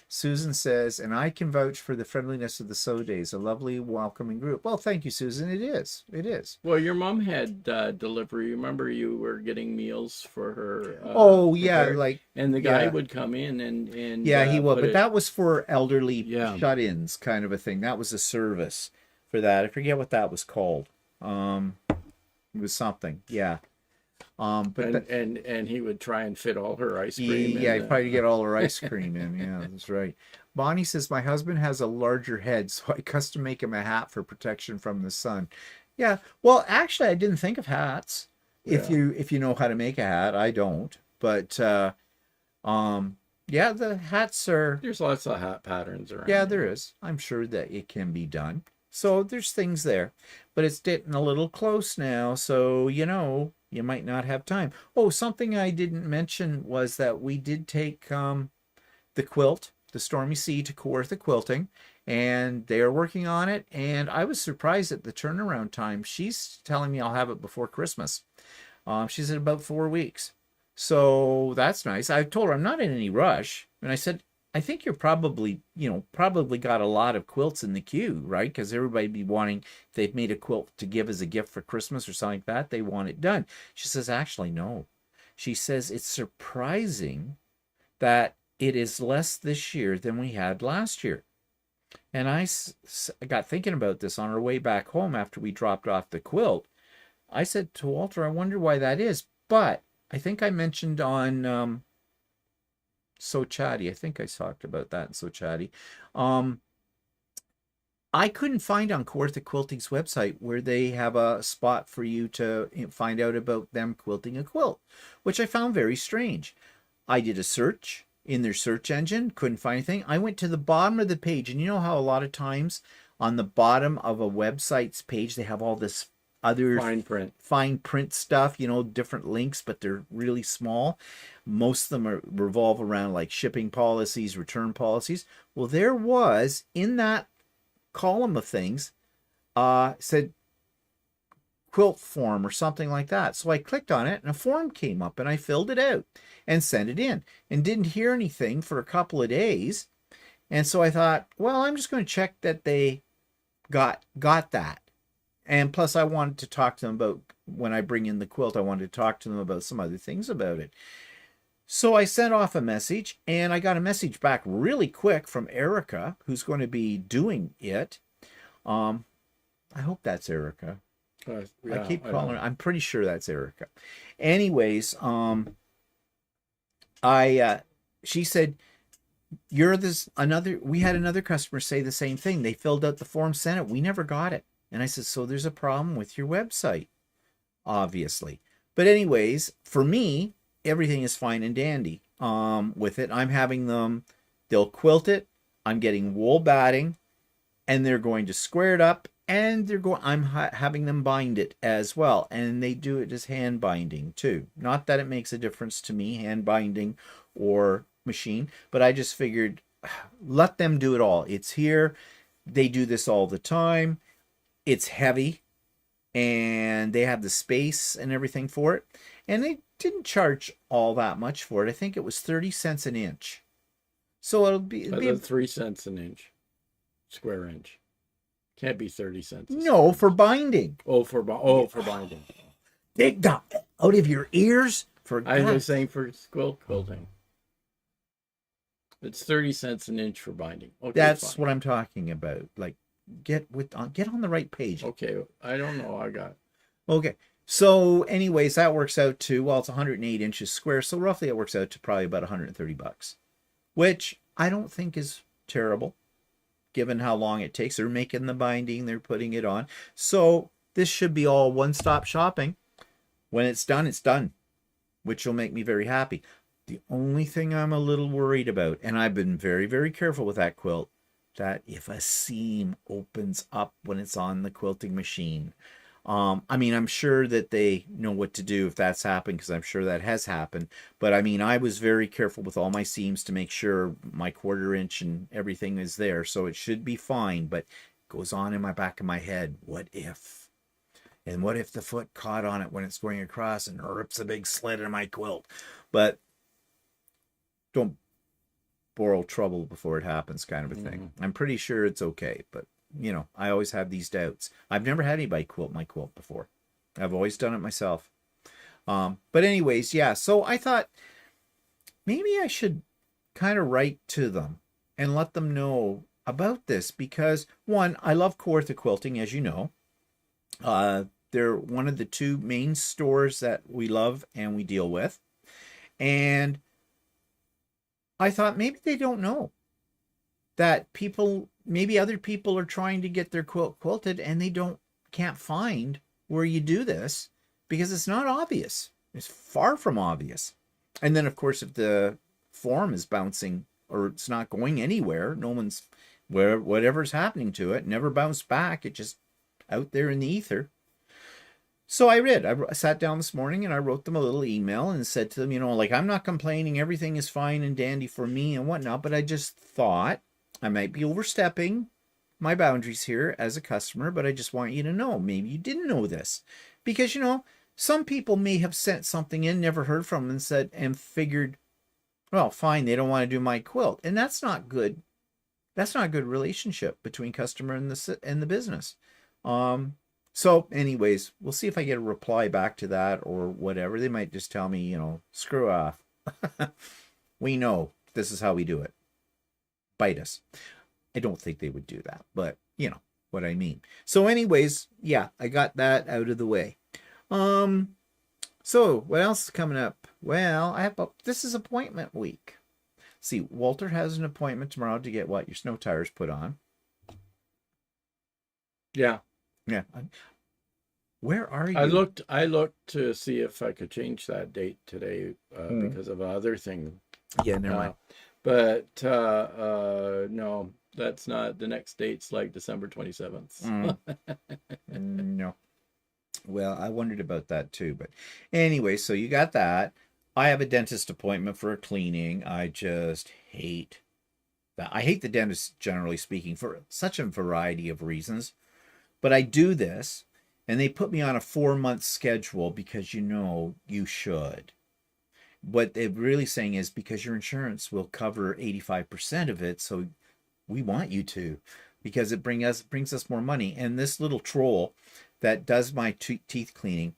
Susan says, and I can vouch for the friendliness of the So Days, a lovely, welcoming group. Well, thank you, Susan. It is. Well, your mom had delivery. Remember, you were getting meals for her. And the guy would come in and he would, but that was for elderly shut-ins, kind of a thing. That was a service for that. I forget what that was called. It was something, yeah. And he would try and fit all her ice cream. He'd probably get all her ice cream in. Yeah, that's right. Bonnie says, my husband has a larger head, so I custom make him a hat for protection from the sun. Yeah. Well, actually, I didn't think of hats. If you know how to make a hat, I don't. But the hats are. There's lots of hat patterns around. Yeah, there is. I'm sure that it can be done. So there's things there, but it's getting a little close now. So you might not have time. Oh, something I didn't mention was that we did take the quilt, the Stormy Sea, to Kawartha Quilting, and they are working on it. And I was surprised at the turnaround time. She's telling me I'll have it before Christmas. She's at about 4 weeks. So that's nice. I told her I'm not in any rush. And I said, I think you're probably got a lot of quilts in the queue, right? Because everybody be wanting, if they've made a quilt to give as a gift for Christmas or something like that, they want it done. She says, actually, no. She says, it's surprising that it is less this year than we had last year. And I got thinking about this on our way back home after we dropped off the quilt. I said to Walter, I wonder why that is. But I think I mentioned on... So Chatty. I think I talked about that in So Chatty. I couldn't find on Kawartha Quilting's website where they have a spot for you to find out about them quilting a quilt, which I found very strange. I did a search in their search engine, couldn't find anything. I went to the bottom of the page, and you know how a lot of times on the bottom of a website's page they have all this other fine print stuff, you know, different links, but they're really small. Most of them revolve around like shipping policies, return policies. Well, there was in that column of things, said quilt form or something like that. So I clicked on it and a form came up and I filled it out and sent it in and didn't hear anything for a couple of days. And so I thought, well, I'm just going to check that they got that. And plus I wanted to talk to them about, when I bring in the quilt, I wanted to talk to them about some other things about it. So I sent off a message and I got a message back really quick from Erica, who's going to be doing it. I hope that's Erica. Yeah, I keep calling her. I'm pretty sure that's Erica. Anyways, she said, we had another customer say the same thing. They filled out the form, sent it. We never got it. And I said, so there's a problem with your website, obviously. But anyways, for me, everything is fine and dandy with it. I'm having them, they'll quilt it. I'm getting wool batting and they're going to square it up and I'm having them bind it as well. And they do it as hand binding too. Not that it makes a difference to me, hand binding or machine, but I just figured let them do it all. It's here. They do this all the time. It's heavy and they have the space and everything for it. And they didn't charge all that much for it. I think it was 30 cents an inch. So it'll be 3 cents an inch, square inch. Can't be 30 cents. No, for binding. For binding. Dig that out of your ears. I was saying for quilting. It's 30 cents an inch for binding. Okay, that's what I'm talking about. Like, get on the right page. Okay, I don't know. I got. Okay. So anyways, that works out to, well, it's 108 inches square. So roughly it works out to probably about $130, which I don't think is terrible given how long it takes. They're making the binding, they're putting it on. So this should be all one-stop shopping. When it's done, which will make me very happy. The only thing I'm a little worried about, and I've been very, very careful with that quilt, that if a seam opens up when it's on the quilting machine, I mean, I'm sure that they know what to do if that's happened, because I'm sure that has happened. But I mean, I was very careful with all my seams to make sure my 1/4 inch and everything is there. So it should be fine, but it goes on in my back of my head. What if? And what if the foot caught on it when it's going across and rips a big slit in my quilt? But don't borrow trouble before it happens, kind of a thing. I'm pretty sure it's okay, but you know, I always have these doubts. I've never had anybody quilt my quilt before. I've always done it myself. But anyways, yeah, so I thought maybe I should kind of write to them and let them know about this, because one, I love Quilter Quilting, as you know. They're one of the 2 main stores that we love and we deal with. And I thought maybe they don't know that maybe other people are trying to get their quilt quilted and they can't find where you do this because it's not obvious. It's far from obvious. And then of course, if the form is bouncing or it's not going anywhere, whatever's happening to it never bounced back. It just out there in the ether. So I sat down this morning and I wrote them a little email and said to them, you know, like, I'm not complaining. Everything is fine and dandy for me and whatnot, but I just thought I might be overstepping my boundaries here as a customer, but I just want you to know, maybe you didn't know this, because, you know, some people may have sent something in, never heard from them, and figured, well, fine, they don't want to do my quilt. And that's not good. That's not a good relationship between customer and the business. So anyways, we'll see if I get a reply back to that or whatever. They might just tell me, you know, screw off. We know this is how we do it. Bite us. I don't think they would do that, but you know what I mean. So anyways, yeah, I got that out of the way. So what else is coming up? Well, this is appointment week. See, Walter has an appointment tomorrow to get your snow tires put on. Yeah. Yeah. Where are you? I looked to see if I could change that date today because of other thing. Yeah, never mind. But no, that's not, the next date's like December 27th. No. Well, I wondered about that too. But anyway, so you got that. I have a dentist appointment for a cleaning. I just hate that. I hate the dentist, generally speaking, for such a variety of reasons. But I do this, and they put me on a 4-month schedule because you should. What they're really saying is because your insurance will cover 85% of it, so we want you to, because it brings us more money. And this little troll that does my teeth cleaning,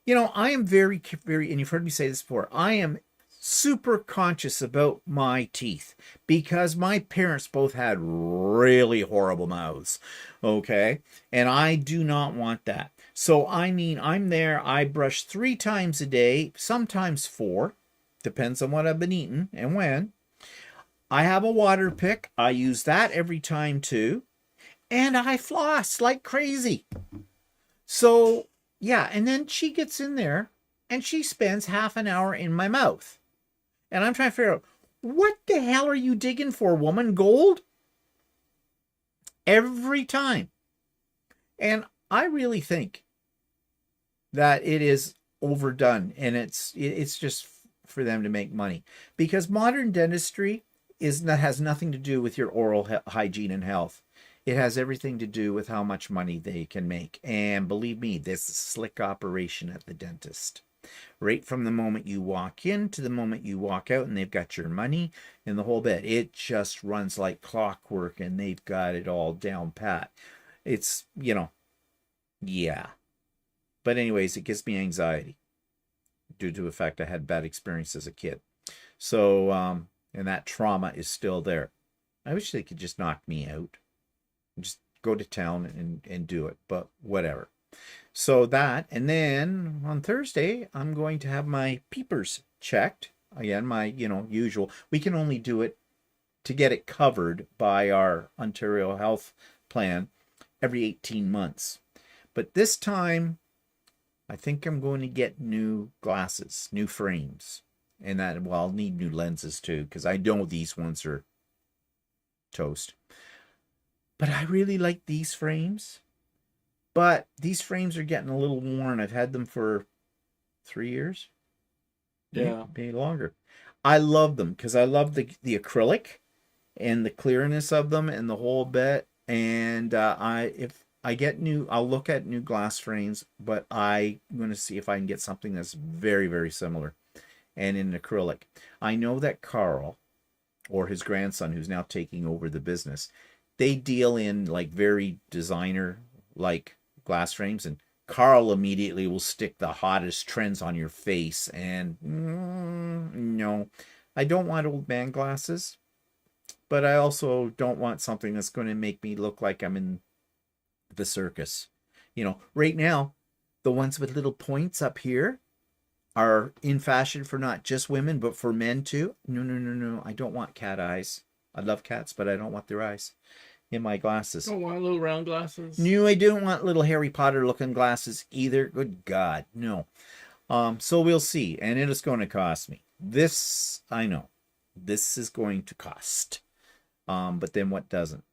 I am very, very, and you've heard me say this before, I am super conscious about my teeth because my parents both had really horrible mouths. Okay. And I do not want that. So, I mean, I'm there. I brush 3 times a day, sometimes 4, depends on what I've been eating and when. I have a water pick. I use that every time too. And I floss like crazy. So, yeah. And then she gets in there and she spends half an hour in my mouth. And I'm trying to figure out, what the hell are you digging for, woman? Gold? Every time. And I really think that it is overdone, and it's just for them to make money, because modern dentistry has nothing to do with your oral hygiene and health. It has everything to do with how much money they can make. And believe me, this is a slick operation at the dentist. Right from the moment you walk in to the moment you walk out, and they've got your money and the whole bit. It just runs like clockwork, and they've got it all down pat. It's, yeah. But anyways, it gives me anxiety due to the fact I had bad experience as a kid. So, and that trauma is still there. I wish they could just knock me out. Just go to town and do it, but whatever. So that, and then on Thursday, I'm going to have my peepers checked. Again, my, usual. We can only do it to get it covered by our Ontario Health Plan every 18 months. But this time, I think I'm going to get new glasses, new frames. And that, well, I'll need new lenses too, because I know these ones are toast. But I really like these frames. But these frames are getting a little worn. I've had them for 3 years. Yeah. Maybe longer. I love them because I love the acrylic and the clearness of them and the whole bit. And if I get I'll look at new glass frames, but I'm going to see if I can get something that's very, very similar and in acrylic. I know that Carl, or his grandson, who's now taking over the business, they deal in like very designer like glass frames, and Carl immediately will stick the hottest trends on your face. And no, I don't want old man glasses, but I also don't want something that's going to make me look like I'm in the circus. Right now, the ones with little points up here are in fashion for not just women, but for men too. No. I don't want cat eyes. I love cats, but I don't want their eyes in my glasses. Don't want little round glasses? No, I don't want little Harry Potter looking glasses either. Good God, no. So we'll see. And it is going to cost me. This, I know. This is going to cost. But then what doesn't?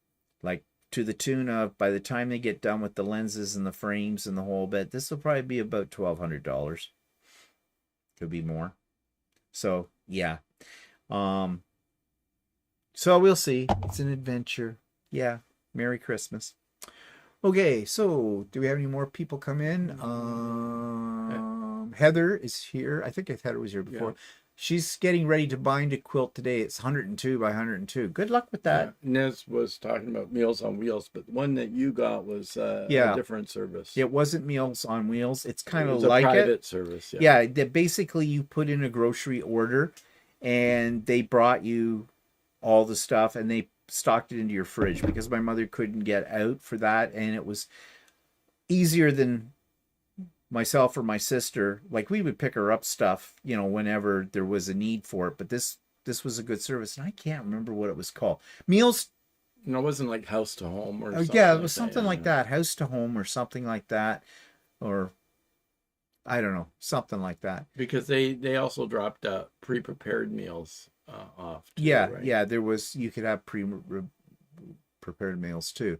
Like, to the tune of, by the time they get done with the lenses and the frames and the whole bit, this will probably be about $1,200. Could be more. So, yeah. So we'll see. It's an adventure. Yeah. Merry Christmas. Okay, so do we have any more people come in? Heather is here. I think Heather was here before. Yeah. She's getting ready to bind a quilt today. It's 102 by 102. Good luck with that. Yeah. Nez was talking about Meals on Wheels, but the one that you got was a different service. It wasn't Meals on Wheels. It's kind of like a private service. Yeah, basically you put in a grocery order, and they brought you all the stuff, and they stocked it into your fridge, because my mother couldn't get out for that, and it was easier than myself or my sister. Like, we would pick her up stuff, whenever there was a need for it. But this was a good service, and I can't remember what it was called. Meals. No, it wasn't like House to Home or something. Yeah, it was something like that. House to Home or something like that, or I don't know, something like that. Because they also dropped pre-prepared meals off too, Yeah, right? yeah, there was, you could have prepared meals too.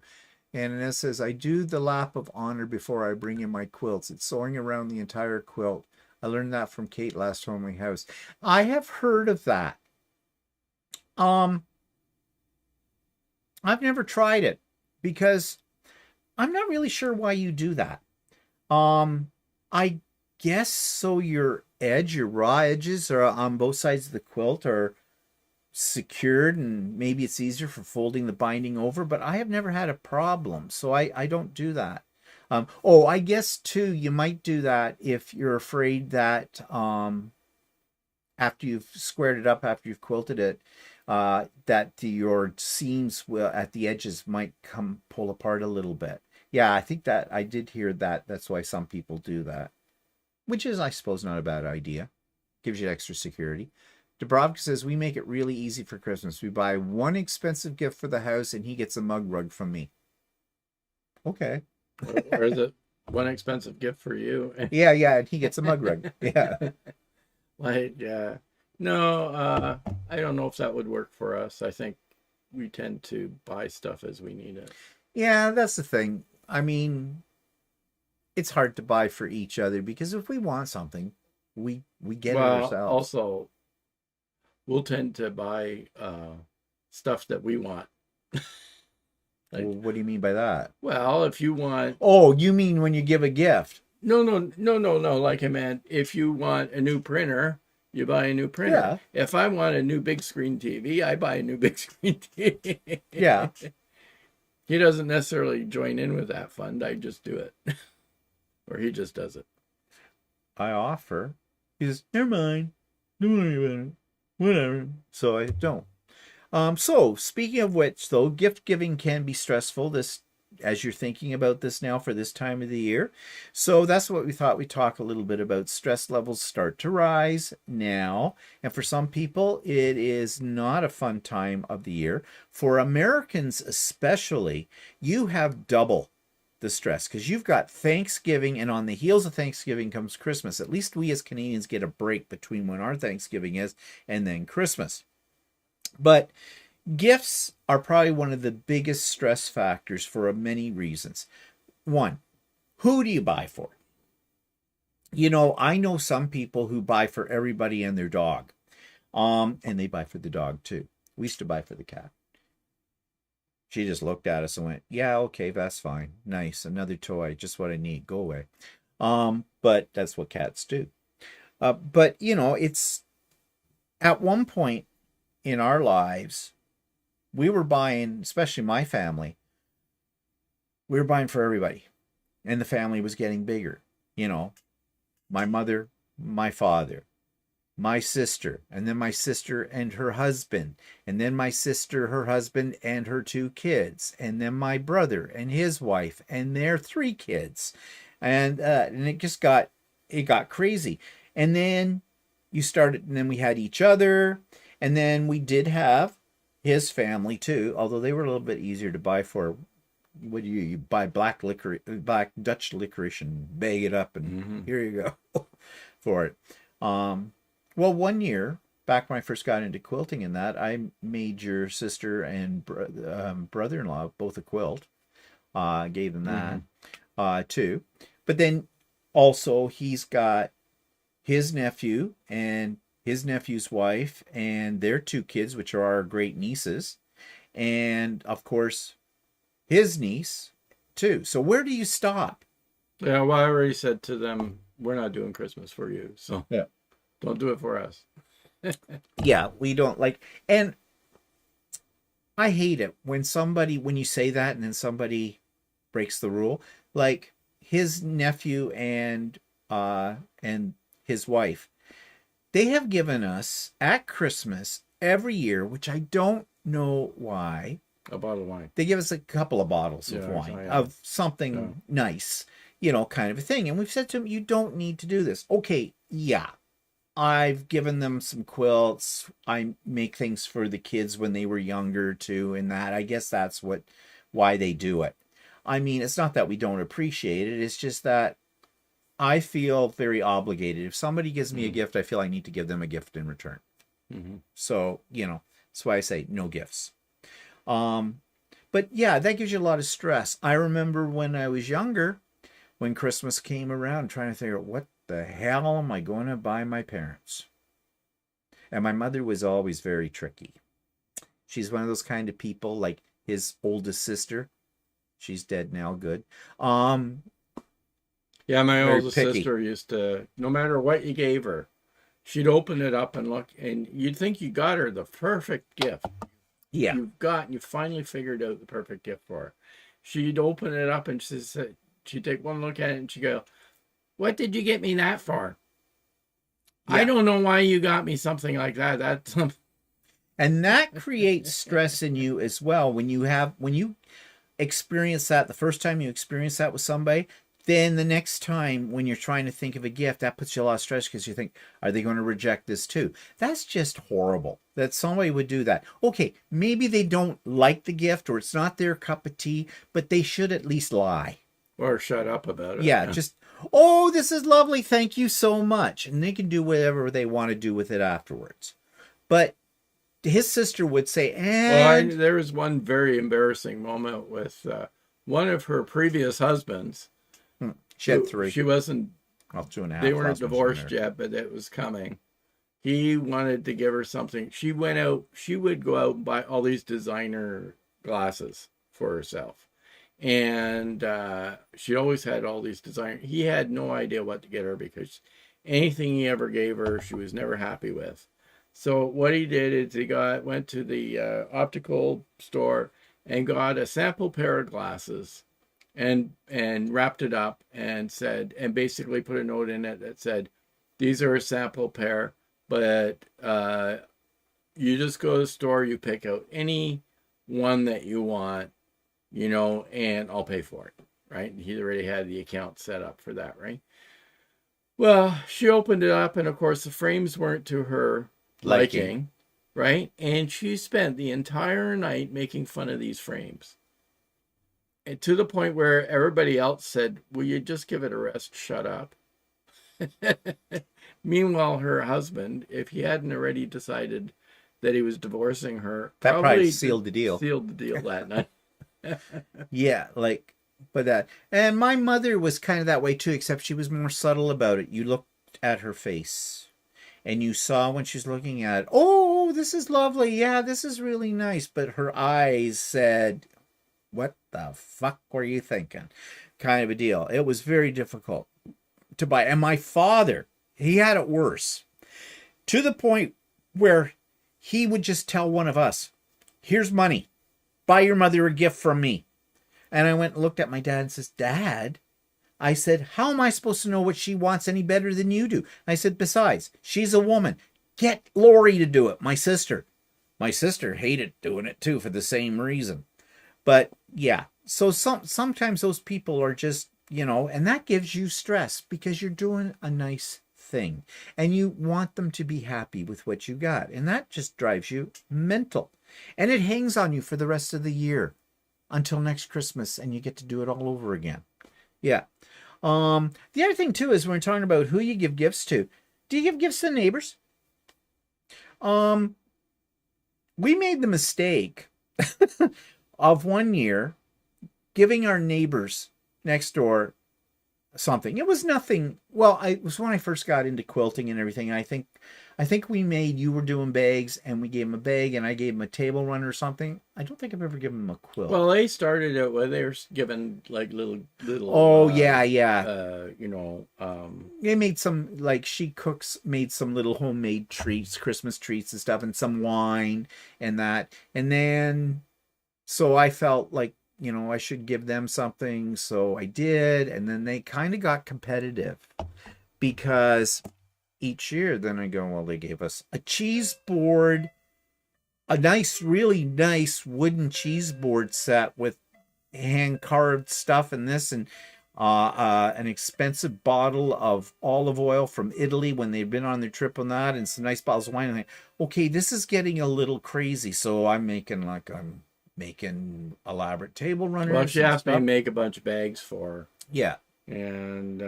And it says, I do the lap of honor before I bring in my quilts. It's sewing around the entire quilt. I learned that from Kate last home we house. I have heard of that. I've never tried it because I'm not really sure why you do that. I guess so your raw edges are on both sides of the quilt are secured and maybe it's easier for folding the binding over, but I have never had a problem. So I don't do that. I guess too, you might do that if you're afraid that after you've squared it up, after you've quilted it, that your seams will at the edges might pull apart a little bit. Yeah, I think that I did hear that. That's why some people do that, which is, I suppose, not a bad idea. Gives you extra security. Dubrovka says, we make it really easy for Christmas. We buy one expensive gift for the house and he gets a mug rug from me. Okay. Or is it one expensive gift for you? Yeah, and he gets a mug rug. Yeah. Yeah. No, I don't know if that would work for us. I think we tend to buy stuff as we need it. Yeah, that's the thing. I mean, it's hard to buy for each other because if we want something, we get it ourselves. Also, we'll tend to buy stuff that we want. Well, what do you mean by that? Well, if you want... Oh, you mean when you give a gift? No. Like I meant, if you want a new printer, you buy a new printer. Yeah. If I want a new big screen TV, I buy a new big screen TV. Yeah. He doesn't necessarily join in with that fund. I just do it. Or he just does it. I offer. He says, never mind. Don't worry about it. Whatever. So I don't. So speaking of which, though, gift giving can be stressful as you're thinking about this now for this time of the year. So that's what we thought we'd talk a little bit about. Stress levels start to rise now. And for some people, it is not a fun time of the year. For Americans especially, you have double the stress because you've got Thanksgiving, and on the heels of Thanksgiving comes Christmas. At least we as Canadians get a break between when our Thanksgiving is and then Christmas. But gifts are probably one of the biggest stress factors for many reasons. One, who do you buy for? You know, I know some people who buy for everybody and their dog. And they buy for the dog too. We used to buy for the cat. She just looked at us and went, yeah, okay, that's fine. Nice. Another toy. Just what I need. Go away. But that's what cats do. But, you know, it's at one point in our lives, we were buying, especially my family, we were buying for everybody. And the family was getting bigger. You know, my mother, my father, my sister, and then my sister and her husband, and then my sister, her husband, and her 2 kids, and then my brother and his wife and their 3 kids. And it just got crazy. And then and then we had each other, and then we did have his family too, although they were a little bit easier to buy for. What do you buy? Black Dutch licorice and bag it up, and here you go for it. Well, one year back when I first got into quilting and that, I made your sister and brother-in-law both a quilt. Gave them that too. But then also he's got his nephew and his nephew's wife and their 2 kids, which are our great nieces. And of course, his niece too. So where do you stop? Yeah, well, I already said to them, we're not doing Christmas for you. So yeah, don't do it for us. Yeah, we don't like, and I hate it when you say that and then somebody breaks the rule. Like his nephew and his wife, they have given us at Christmas every year, which I don't know why. A bottle of wine. They give us a couple of bottles of wine, of something nice, you know, kind of a thing. And we've said to them, you don't need to do this. Okay, yeah. I've given them some quilts. I make things for the kids when they were younger too, and that. I guess that's why they do it. I mean, it's not that we don't appreciate it. It's just that I feel very obligated. If somebody gives me a gift, I feel I need to give them a gift in return. Mm-hmm. So, that's why I say no gifts. But yeah, that gives you a lot of stress. I remember when I was younger, when Christmas came around, trying to figure out what the hell am I going to buy my parents? And my mother was always very tricky. She's one of those kind of people, like his oldest sister. She's dead now, good. Yeah, my Very oldest picky. sister used to, no matter what you gave her, she'd open it up and look, and you'd think you got her the perfect gift. Yeah. You finally figured out the perfect gift for her. She'd open it up and she'd take one look at it and she'd go, "What did you get me that for?" Yeah. I don't know why you got me something like that. That's something. And that creates stress in you as well. When you experience that, the first time you experience that with somebody, then the next time when you're trying to think of a gift, that puts you a lot of stress because you think, are they going to reject this too? That's just horrible that somebody would do that. Okay, maybe they don't like the gift or it's not their cup of tea, but they should at least lie. Or shut up about it. Yeah, just, oh, this is lovely. Thank you so much. And they can do whatever they want to do with it afterwards. But his sister would say, and there was one very embarrassing moment with one of her previous husbands. She had 3. She wasn't. Well, 2.5. They weren't divorced yet, but it was coming. He wanted to give her something. She went out. She would go out and buy all these designer glasses for herself, and she always had all these designer. He had no idea what to get her because anything he ever gave her, she was never happy with. So what he did is he went to the optical store and got a sample pair of glasses and wrapped it up and basically put a note in it that said, "These are a sample pair, but you just go to the store, you pick out any one that you want, and I'll pay for it," right? And he already had the account set up for that, right? Well, she opened it up, and of course the frames weren't to her liking, right? And she spent the entire night making fun of these frames. And to the point where everybody else said, "Will you just give it a rest? Shut up." Meanwhile, her husband, if he hadn't already decided that he was divorcing her, that probably sealed the deal. Sealed the deal that night. Yeah, but that. And my mother was kind of that way too, except she was more subtle about it. You looked at her face and you saw when she's looking at it, "Oh, this is lovely. Yeah, this is really nice." But her eyes said, "What the fuck were you thinking?" Kind of a deal. It was very difficult to buy. And my father, he had it worse. To the point where he would just tell one of us, "Here's money. Buy your mother a gift from me." And I went and looked at my dad and says, "Dad," I said, "how am I supposed to know what she wants any better than you do?" I said, "Besides, she's a woman. Get Lori to do it, my sister." My sister hated doing it too for the same reason. But yeah, so sometimes those people are just, and that gives you stress because you're doing a nice thing and you want them to be happy with what you got. And that just drives you mental. And it hangs on you for the rest of the year until next Christmas and you get to do it all over again. Yeah. The other thing too is when we're talking about who you give gifts to. Do you give gifts to neighbors? We made the mistake of one year giving our neighbors next door something. It was nothing. Well, it was when I first got into quilting and everything. I think you were doing bags and we gave him a bag and I gave him a table runner or something. I don't think I've ever given him a quilt. Well, they started out where they were given like little. Oh yeah. They made some, like, she cooks, made some little homemade treats, Christmas treats and stuff, and some wine and that. And then, so I felt like, I should give them something. So I did. And then they kind of got competitive because each year then I go, well, they gave us a cheese board, a nice, really nice wooden cheese board set with hand carved stuff and this, and an expensive bottle of olive oil from Italy when they'd been on their trip on that, and some nice bottles of wine. And okay, this is getting a little crazy. So I'm making elaborate table runners. Well, she asked me to make a bunch of bags for her. Yeah. And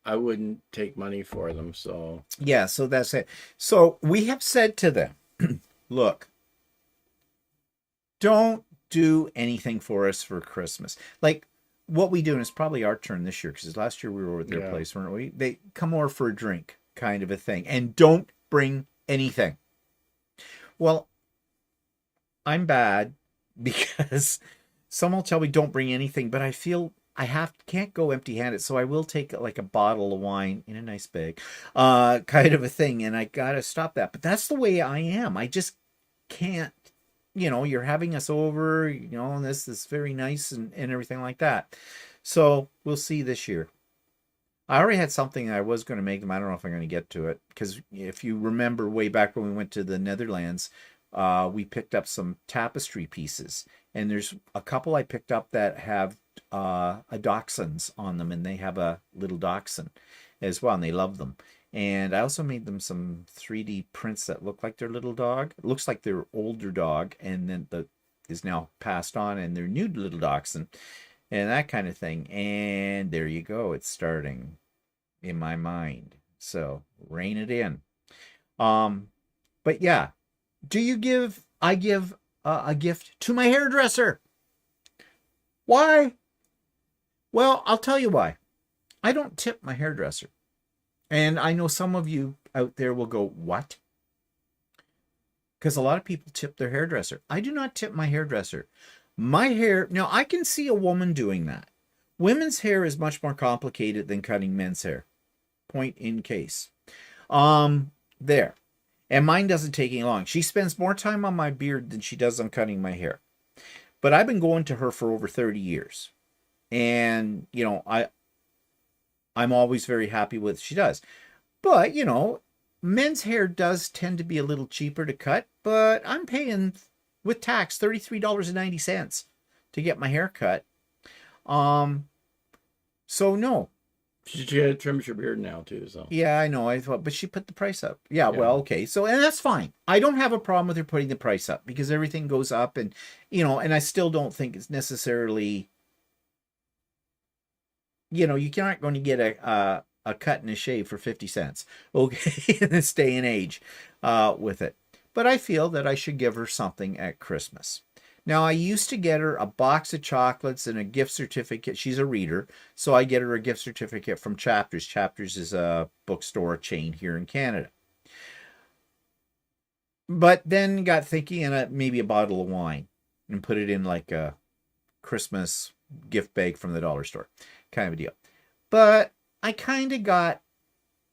I wouldn't take money for them. So Yeah, so that's it. So we have said to them, look, don't do anything for us for Christmas. Like what we do, and it's probably our turn this year because last year we were at their place, weren't we? They come over for a drink, kind of a thing, and don't bring anything. Well, I'm bad because someone will tell me don't bring anything, but I feel I can't go empty-handed, so I will take like a bottle of wine in a nice bag, kind of a thing, and I gotta stop that. But that's the way I am. I just can't. You're having us over, and this is very nice and everything like that. So we'll see this year. I already had something I was going to make them. I don't know if I'm going to get to it because if you remember way back when we went to the Netherlands, we picked up some tapestry pieces, and there's a couple I picked up that have a dachshunds on them, and they have a little dachshund as well, and they love them. And I also made them some 3D prints that look like their little dog. It looks like their older dog, and then is now passed on, and their new little dachshund, and that kind of thing. And there you go. It's starting in my mind. So rein it in. But yeah, I give a gift to my hairdresser. Why? Well, I'll tell you why. I don't tip my hairdresser. And I know some of you out there will go, what? Because a lot of people tip their hairdresser. I do not tip my hairdresser. My hair, now I can see a woman doing that. Women's hair is much more complicated than cutting men's hair. Point in case. There. And mine doesn't take any long. She spends more time on my beard than she does on cutting my hair. But I've been going to her for over 30 years. And, I'm always very happy with what she does. But, men's hair does tend to be a little cheaper to cut, but I'm paying with tax $33.90 to get my hair cut. So no. She trims your beard now too, so. Yeah, I know. I thought, but she put the price up. Yeah, well, okay. So, and that's fine. I don't have a problem with her putting the price up because everything goes up, and and I still don't think it's necessarily. You're not going to get a cut and a shave for 50 cents, okay, in this day and age with it. But I feel that I should give her something at Christmas. Now, I used to get her a box of chocolates and a gift certificate. She's a reader, so I get her a gift certificate from Chapters. Chapters is a bookstore chain here in Canada. But then got thinking, and maybe a bottle of wine, and put it in like a Christmas gift bag from the dollar store. Kind of a deal. But I kind of got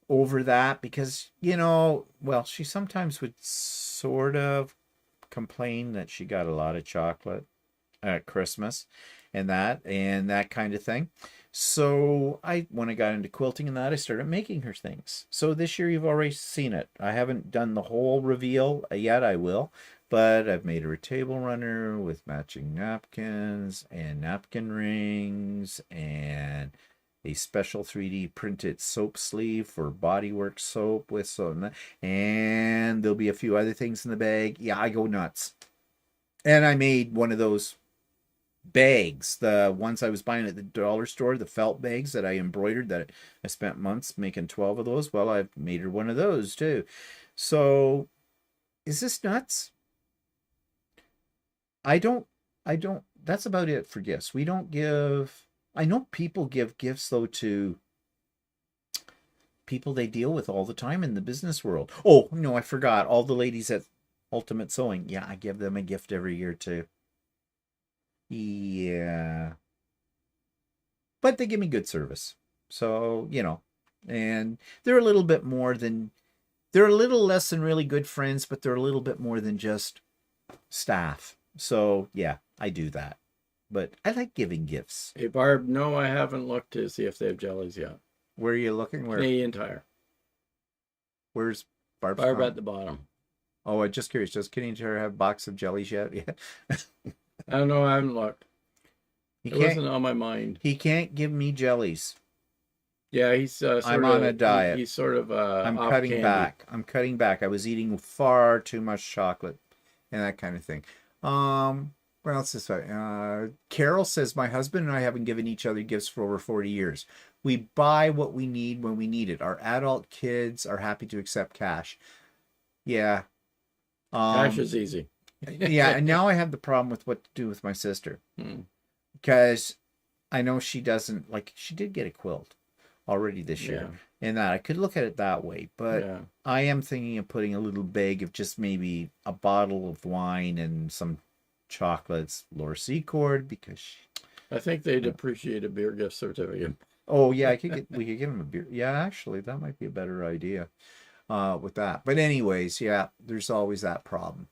over that because, she sometimes would sort of complain that she got a lot of chocolate at Christmas and that kind of thing. So when I got into quilting and that, I started making her things. So this year you've already seen it. I haven't done the whole reveal yet. I will. But I've made her a table runner with matching napkins and napkin rings and a special 3D printed soap sleeve for bodywork soap with some, and there'll be a few other things in the bag. Yeah, I go nuts. And I made one of those bags, the ones I was buying at the dollar store, the felt bags that I embroidered, that I spent months making 12 of those. Well, I've made her one of those too. So is this nuts? I don't, that's about it for gifts. We don't give, I know people give gifts though to people they deal with all the time in the business world. Oh, no, I forgot. All the ladies at Ultimate Sewing. Yeah, I give them a gift every year too. Yeah. But they give me good service. So, and they're a little bit more than, they're a little less than really good friends, but they're a little bit more than just staff. So, yeah, I do that. But I like giving gifts. Hey, Barb, no, I haven't looked to see if they have jellies yet. Where are you looking? Where? Canadian Tire. Where's Barb? Barb at the bottom. Oh, I'm just curious. Does Canadian Tire have a box of jellies yet? Yeah. I don't know. I haven't looked. It wasn't on my mind. He can't give me jellies. Yeah, he's I'm on a diet. He's sort of I'm off cutting candy. back. I'm cutting back. I was eating far too much chocolate and that kind of thing. What else is Carol says, my husband and I haven't given each other gifts for over 40 years. We buy what we need when we need it. Our adult kids are happy to accept cash. Yeah. Cash is easy. Yeah, and now I have the problem with what to do with my sister. Because I know she doesn't, like, she did get a quilt already this year. And that I could look at it that way. But I am thinking of putting a little bag of just maybe a bottle of wine and some chocolates, Laura Secord, because I think they'd appreciate a beer gift certificate. Oh yeah, we could give them a beer. Yeah, actually, that might be a better idea with that. But anyways, yeah, there's always that problem.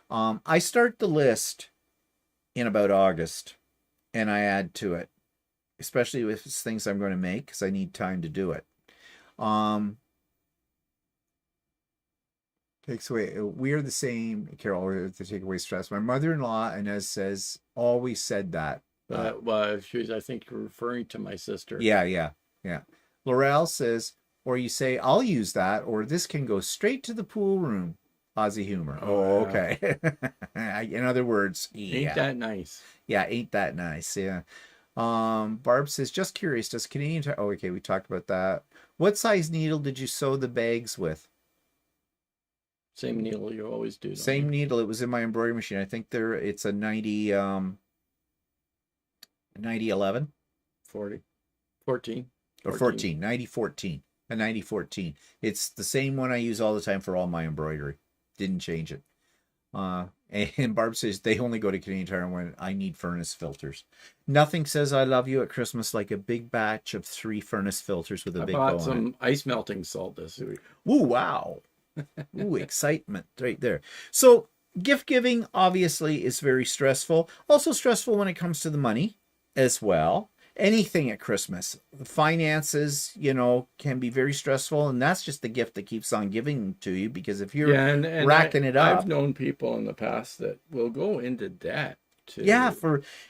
I start the list in about August, and I add to it, especially if it's things I'm going to make because I need time to do it. Takes away. We're the same, Carol. To take away stress. My mother-in-law, Inez says, always said that. Well, I think you're referring to my sister. Yeah. Laurel says, or you say, I'll use that, or this can go straight to the pool room. Aussie humor. Oh, okay. In other words, ain't that nice? Yeah, ain't that nice? Yeah. Barb says, just curious, does Canadian Tire... Oh, okay, we talked about that. What size needle did you sew the bags with? Same needle you always do. Same needle. It was in my embroidery machine. I think it's a 90 11 40 14 or 14 90 14 a 90 14. It's the same one I use all the time for all my embroidery. Didn't change it. And Barb says they only go to Canadian Tire when I need furnace filters. Nothing says I love you at Christmas like a big batch of 3 furnace filters with a big bow on it. I bought some ice melting salt this week. Ooh, wow. Ooh, excitement right there. So gift giving obviously is very stressful. Also stressful when it comes to the money as well. Anything at Christmas. Finances, can be very stressful, and that's just the gift that keeps on giving to you, because if you're racking it up. I've known people in the past that will go into debt to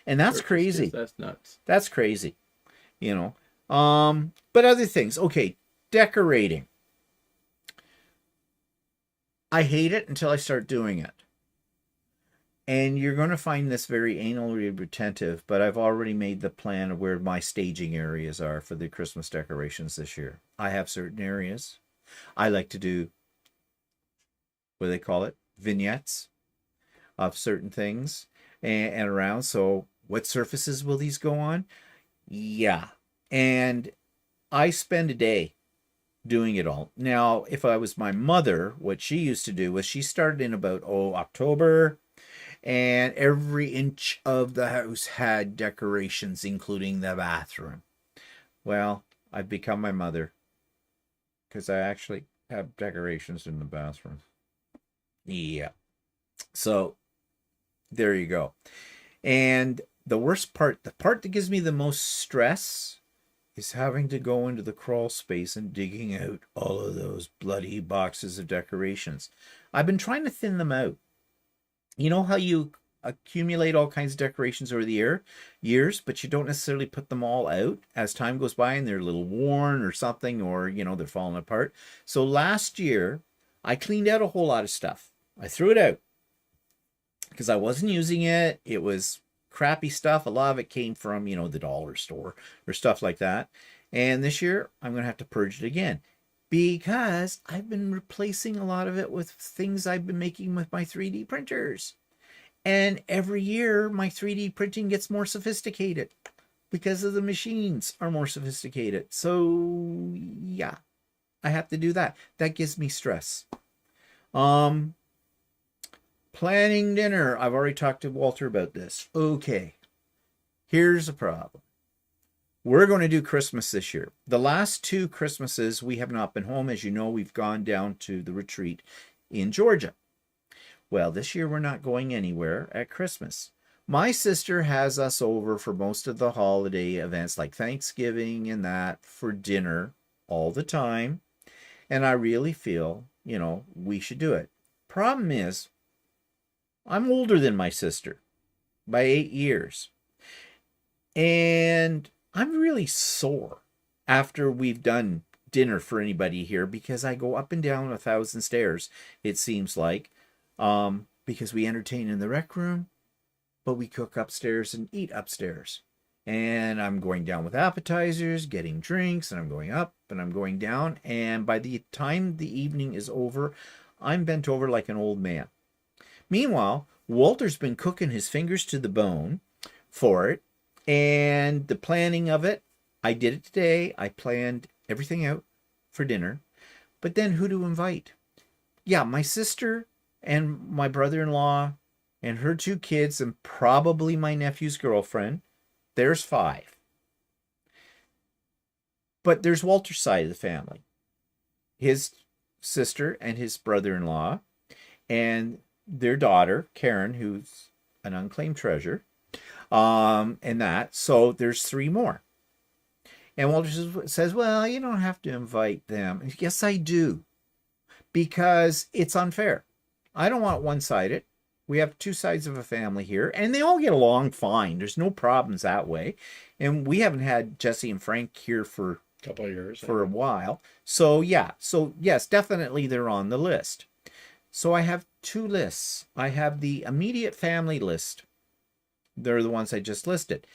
and that's crazy. That's nuts. That's crazy. But other things. Okay, decorating. I hate it until I start doing it. And you're going to find this very anally retentive, but I've already made the plan of where my staging areas are for the Christmas decorations this year. I have certain areas. I like to do, what do they call it? Vignettes of certain things and around. So what surfaces will these go on? Yeah. And I spend a day doing it all. Now, if I was my mother, what she used to do was she started in about, October, and every inch of the house had decorations, including the bathroom. Well, I've become my mother because I actually have decorations in the bathroom. Yeah. So there you go. And the worst part, the part that gives me the most stress, is having to go into the crawl space and digging out all of those bloody boxes of decorations. I've been trying to thin them out. You know how you accumulate all kinds of decorations over the years, but you don't necessarily put them all out as time goes by and they're a little worn or something, or, they're falling apart. So last year, I cleaned out a whole lot of stuff. I threw it out because I wasn't using it. It was crappy stuff. A lot of it came from, the dollar store or stuff like that. And this year, I'm going to have to purge it again, because I've been replacing a lot of it with things I've been making with my 3D printers. And every year, my 3D printing gets more sophisticated because of the machines are more sophisticated. So, yeah, I have to do that. That gives me stress. Planning dinner. I've already talked to Walter about this. Okay, here's a problem. We're going to do Christmas this year. The last 2 Christmases, we have not been home. As you know, we've gone down to the retreat in Georgia. Well, this year we're not going anywhere at Christmas. My sister has us over for most of the holiday events like Thanksgiving and that for dinner all the time. And I really feel, we should do it. Problem is, I'm older than my sister by 8 years. And I'm really sore after we've done dinner for anybody here, because I go up and down 1,000 stairs, it seems like, because we entertain in the rec room, but we cook upstairs and eat upstairs. And I'm going down with appetizers, getting drinks, and I'm going up and I'm going down. And by the time the evening is over, I'm bent over like an old man. Meanwhile, Walter's been cooking his fingers to the bone for it. And the planning of it, I did it today. I planned everything out for dinner. But then who to invite? Yeah, my sister and my brother-in-law and her 2 kids and probably my nephew's girlfriend. There's 5. But there's Walter's side of the family. His sister and his brother-in-law and their daughter, Karen, who's an unclaimed treasure, and that. So there's 3 more. And Walter says, well, you don't have to invite them. Yes, I do. Because it's unfair. I don't want it one-sided. We have 2 sides of a family here, and they all get along fine. There's no problems that way. And we haven't had Jesse and Frank here for a couple of years, for a while. So, yeah. So, yes, definitely they're on the list. So I have 2 lists. I have the immediate family list. They're the ones I just listed.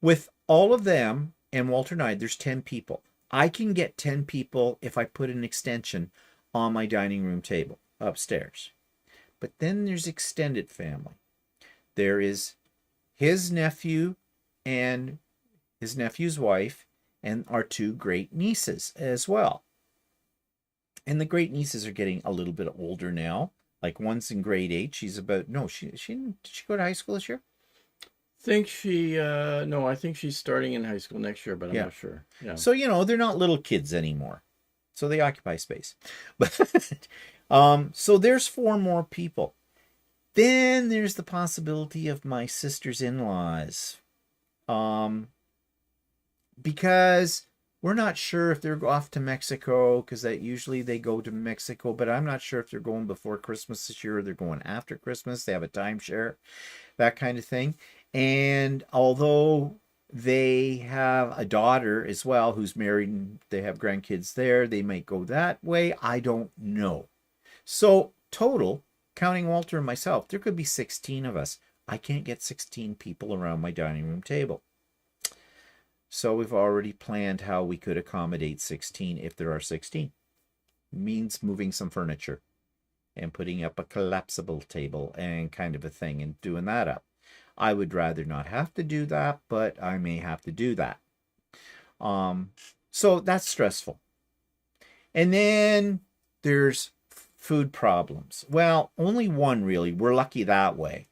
With all of them and Walter and I, there's 10 people. I can get 10 people if I put an extension on my dining room table upstairs. But then there's extended family. There is his nephew and his nephew's wife and our 2 great nieces as well. And the great nieces are getting a little bit older now. Like one's in grade 8. She's about, no, did she go to high school this year? Think she, no, I think she's starting in high school next year, but I'm not sure. Yeah. So, they're not little kids anymore. So they occupy space. But so there's 4 more people. Then there's the possibility of my sister's in-laws. Because we're not sure if they're off to Mexico, because that usually they go to Mexico, but I'm not sure if they're going before Christmas this year or they're going after Christmas. They have a timeshare, that kind of thing. And although they have a daughter as well who's married and they have grandkids there, they might go that way. I don't know. So total, counting Walter and myself, there could be 16 of us. I can't get 16 people around my dining room table. So we've already planned how we could accommodate 16 if there are 16. Means moving some furniture and putting up a collapsible table and kind of a thing and doing that up. I would rather not have to do that, but I may have to do that. So that's stressful. And then there's food problems. Well, only one really. We're lucky that way.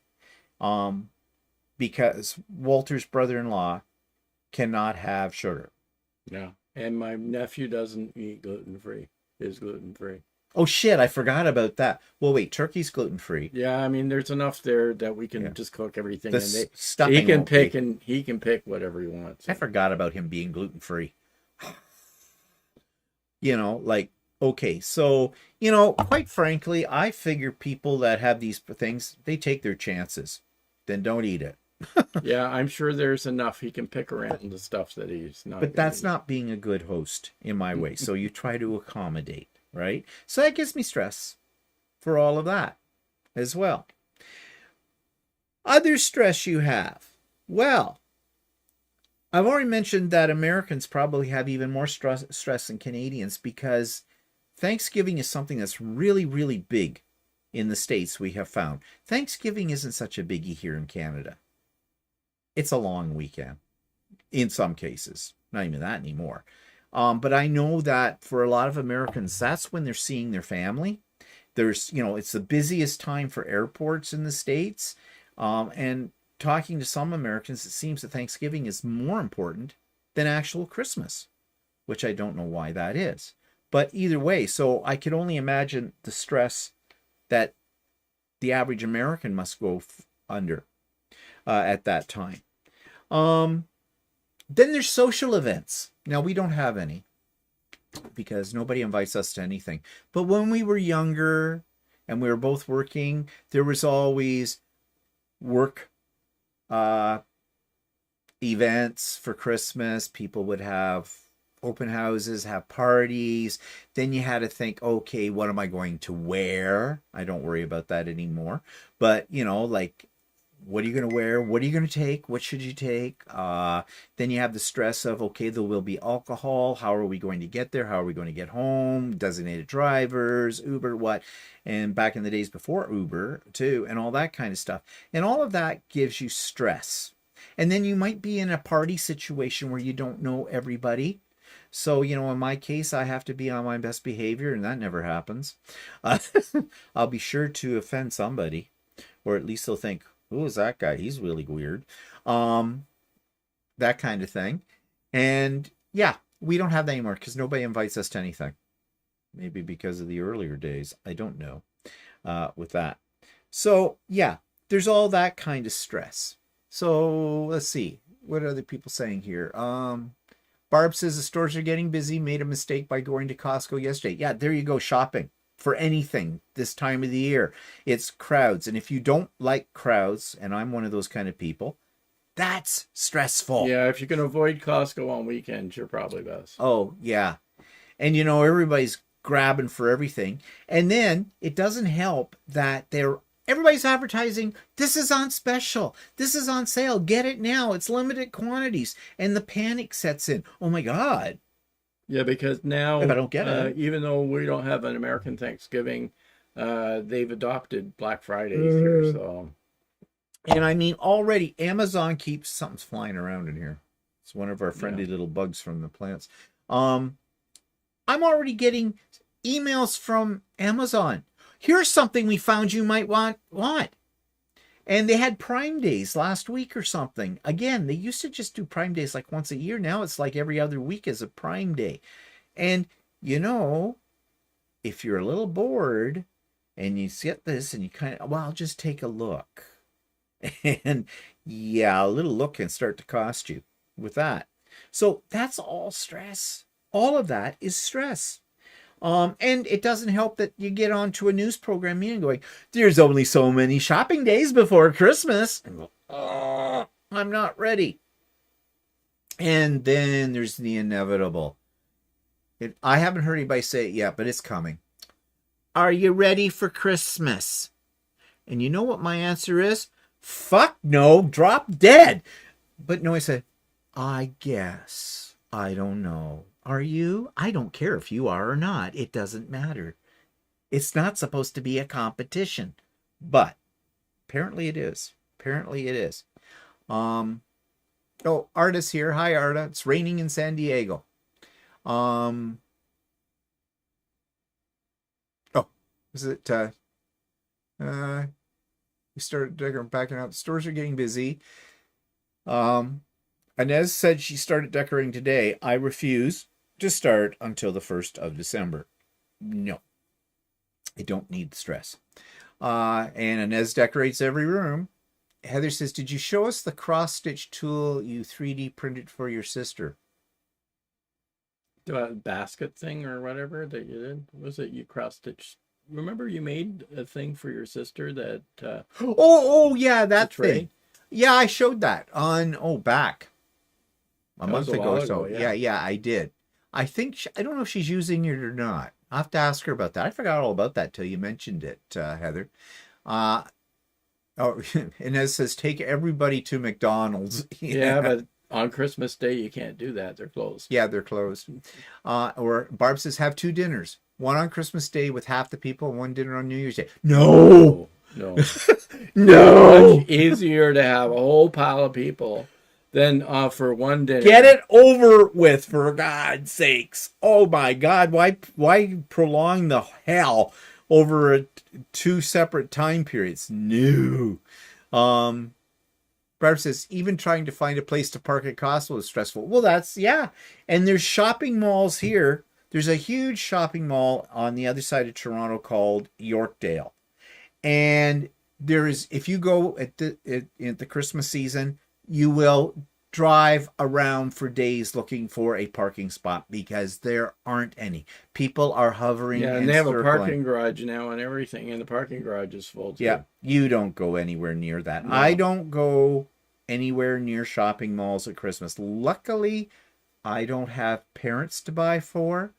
Because Walter's brother-in-law cannot have sugar. Yeah. And my nephew doesn't eat gluten-free. Is gluten-free. Oh shit, I forgot about that. Well, wait, turkey's gluten-free. Yeah, I mean there's enough there that we can just cook everything, The and stuffing he can won't pick be. and he can pick whatever he wants. I forgot about him being gluten-free. Okay, so, quite frankly, I figure people that have these things, they take their chances. Then don't eat it. Yeah, I'm sure there's enough he can pick around the stuff that he's not. But that's not being a good host in my way. So you try to accommodate, right? So that gives me stress for all of that as well. Other stress you have. Well, I've already mentioned that Americans probably have even more stress than Canadians because Thanksgiving is something that's really, really big in the States, we have found. Thanksgiving isn't such a biggie here in Canada. It's a long weekend in some cases. Not even that anymore. But I know that for a lot of Americans, that's when they're seeing their family. There's, it's the busiest time for airports in the States. And talking to some Americans, it seems that Thanksgiving is more important than actual Christmas, which I don't know why that is. But either way, so I could only imagine the stress that the average American must go under at that time. Then there's social events. Now, we don't have any because nobody invites us to anything. But when we were younger and we were both working, there was always work events for Christmas. People would have open houses, have parties. Then you had to think, okay, what am I going to wear? I don't worry about that anymore. But, what are you going to wear? What are you going to take? What should you take? Then you have the stress of, okay, there will be alcohol. How are we going to get there? How are we going to get home? Designated drivers, Uber, what? And back in the days before Uber, too, and all that kind of stuff. And all of that gives you stress. And then you might be in a party situation where you don't know everybody. So, you know, in my case, I have to be on my best behavior, and that never happens. I'll be sure to offend somebody, or at least they'll think, who is that guy? He's really weird. That kind of thing. And yeah, we don't have that anymore because nobody invites us to anything. Maybe because of the earlier days. I don't know with that. So yeah, there's all that kind of stress. So let's see. What are other people saying here? Barb says the stores are getting busy. Made a mistake by going to Costco yesterday. Yeah, there you go, shopping for anything this time of the year. It's crowds. And if you don't like crowds, and I'm one of those kind of people, that's stressful. Yeah, if you can avoid Costco on weekends, you're probably best. Oh, yeah. And you know, everybody's grabbing for everything. And then it doesn't help that everybody's advertising, this is on special, this is on sale, get it now, it's limited quantities, and the panic sets in. Oh my God. Yeah, because now, if I don't get it, even though we don't have an American Thanksgiving, they've adopted Black Fridays here. So, and I mean, already Amazon keeps, something's flying around in here. It's one of our friendly little bugs from the plants. I'm already getting emails from Amazon. Here's something we found you might want. And they had Prime Days last week or something. Again, they used to just do Prime Days like once a year. Now it's like every other week is a Prime Day. And, you know, if you're a little bored and you get this and you kind of, well, just take a look. And yeah, a little look can start to cost you with that. So that's all stress. All of that is stress. And it doesn't help that you get onto a news program and going, there's only so many shopping days before Christmas. And go, oh, I'm not ready. And then there's the inevitable. I haven't heard anybody say it yet, but it's coming. Are you ready for Christmas? And you know what my answer is? Fuck no, drop dead. But no, I said, I guess. I don't know. Are you? I don't care if you are or not. It doesn't matter. It's not supposed to be a competition. But apparently it is. Apparently it is. Oh, Arta's here. Hi, Arta. It's raining in San Diego. Oh, is it we started backing out. The stores are getting busy. Inez said she started decorating today. I refuse to start until the 1st of December. No, I don't need the stress. And Inez decorates every room. Heather says, did you show us the cross-stitch tool you 3D printed for your sister? The basket thing or whatever that you did? Was it you cross-stitched? Remember you made a thing for your sister that... oh, yeah, that thing. Yeah, I showed that on, back. A month ago or so. Yeah, I did. I think, I don't know if she's using it or not. I'll have to ask her about that. I forgot all about that till you mentioned it, Heather. Inez says, take everybody to McDonald's. Yeah, but on Christmas Day, you can't do that. They're closed. Yeah, they're closed. Or Barb says, have 2 dinners. One on Christmas Day with half the people, and one dinner on New Year's Day. No! No. No! Much easier to have a whole pile of people than for one dinner. Get it over with, for God's sakes. Oh my God, why prolong the hell over 2 separate time periods? No. Barb says, even trying to find a place to park at Costco is stressful. Well, yeah. And there's shopping malls here. There's a huge shopping mall on the other side of Toronto called Yorkdale. And there is, if you go at the Christmas season, you will drive around for days looking for a parking spot because there aren't any. People are hovering. Yeah, and they have a parking garage now and everything, and the parking garage is full too. Yeah, you don't go anywhere near that. No. I don't go anywhere near shopping malls at Christmas. Luckily, I don't have parents to buy for.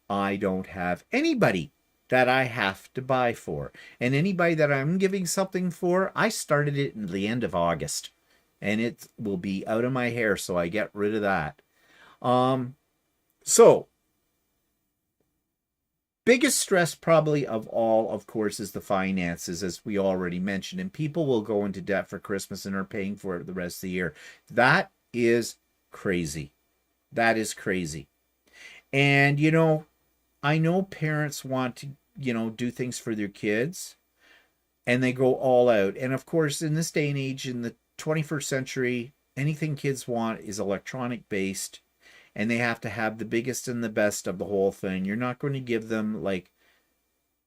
I don't have anybody that I have to buy for. And anybody that I'm giving something for, I started it in the end of August. And it will be out of my hair, so I get rid of that. So, biggest stress probably of all, of course, is the finances, as we already mentioned. And people will go into debt for Christmas and are paying for it the rest of the year. That is crazy. That is crazy. And, you know, I know parents want to, you know, do things for their kids, and they go all out. And of course, in this day and age, in the 21st century, anything kids want is electronic based, and they have to have the biggest and the best of the whole thing. You're not going to give them like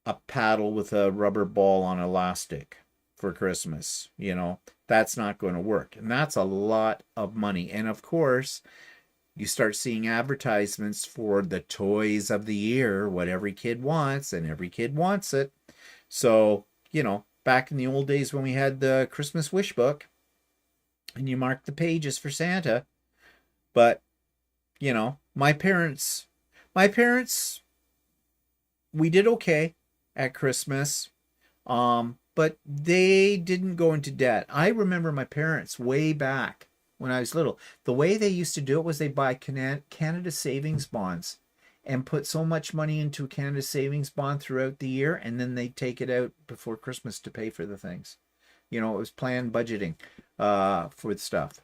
a paddle with a rubber ball on elastic for Christmas. You know, that's not going to work. And that's a lot of money. And of course, you start seeing advertisements for the toys of the year, what every kid wants, and every kid wants it. So, you know, back in the old days when we had the Christmas wish book and you marked the pages for Santa. But, you know, my parents, we did okay at Christmas. But they didn't go into debt. I remember my parents way back when I was little. The way they used to do it was they buy Canada savings bonds and put so much money into a Canada savings bond throughout the year, and then they take it out before Christmas to pay for the things. You know, it was planned budgeting for the stuff.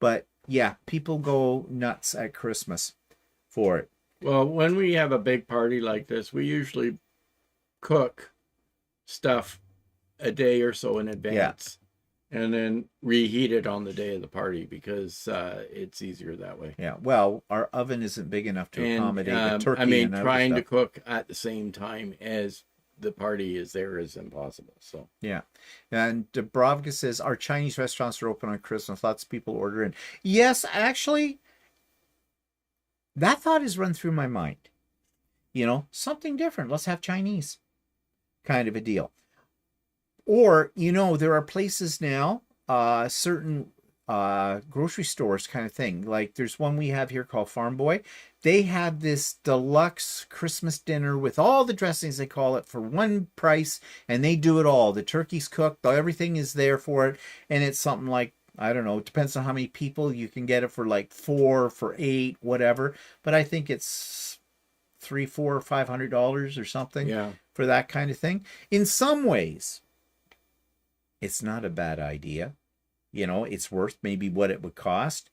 But yeah, people go nuts at Christmas for it. Well, when we have a big party like this, we usually cook stuff a day or so in advance. And then reheat it on the day of the party because it's easier that way. Yeah, well, our oven isn't big enough to accommodate a turkey. I mean, and trying stuff. to cook at the same time as the party is there is impossible. So yeah, and Dubrovka says our Chinese restaurants are open on Christmas. Lots of people order in. Yes, actually, that thought has run through my mind. You know, something different. Let's have Chinese, kind of a deal. Or, you know, there are places now, certain grocery stores kind of thing. Like there's one we have here called Farm Boy. They have this deluxe Christmas dinner with all the dressings, they call it, for one price. And they do it all. The turkey's cooked. Everything is there for it. And it's something like, I don't know, it depends on how many people. You can get it for like 4, for 8, whatever. But I think it's $300, $400, $500 or something for that kind of thing. In some ways, it's not a bad idea. You know, it's worth maybe what it would cost.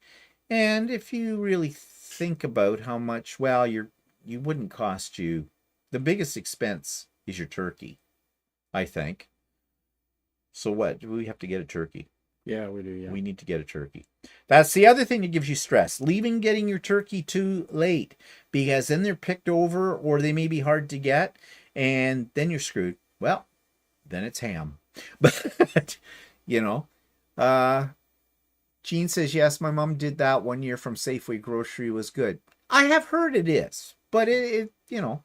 And if you really think about how much, well, you wouldn't cost you, the biggest expense is your turkey, I think. So what? Do we have to get a turkey? Yeah, we do, yeah. We need to get a turkey. That's the other thing that gives you stress. Getting your turkey too late, because then they're picked over or they may be hard to get, and then you're screwed. Well, then it's ham. But, you know, Jean says, yes, my mom did that one year from Safeway Grocery, was good. I have heard it is, but it you know,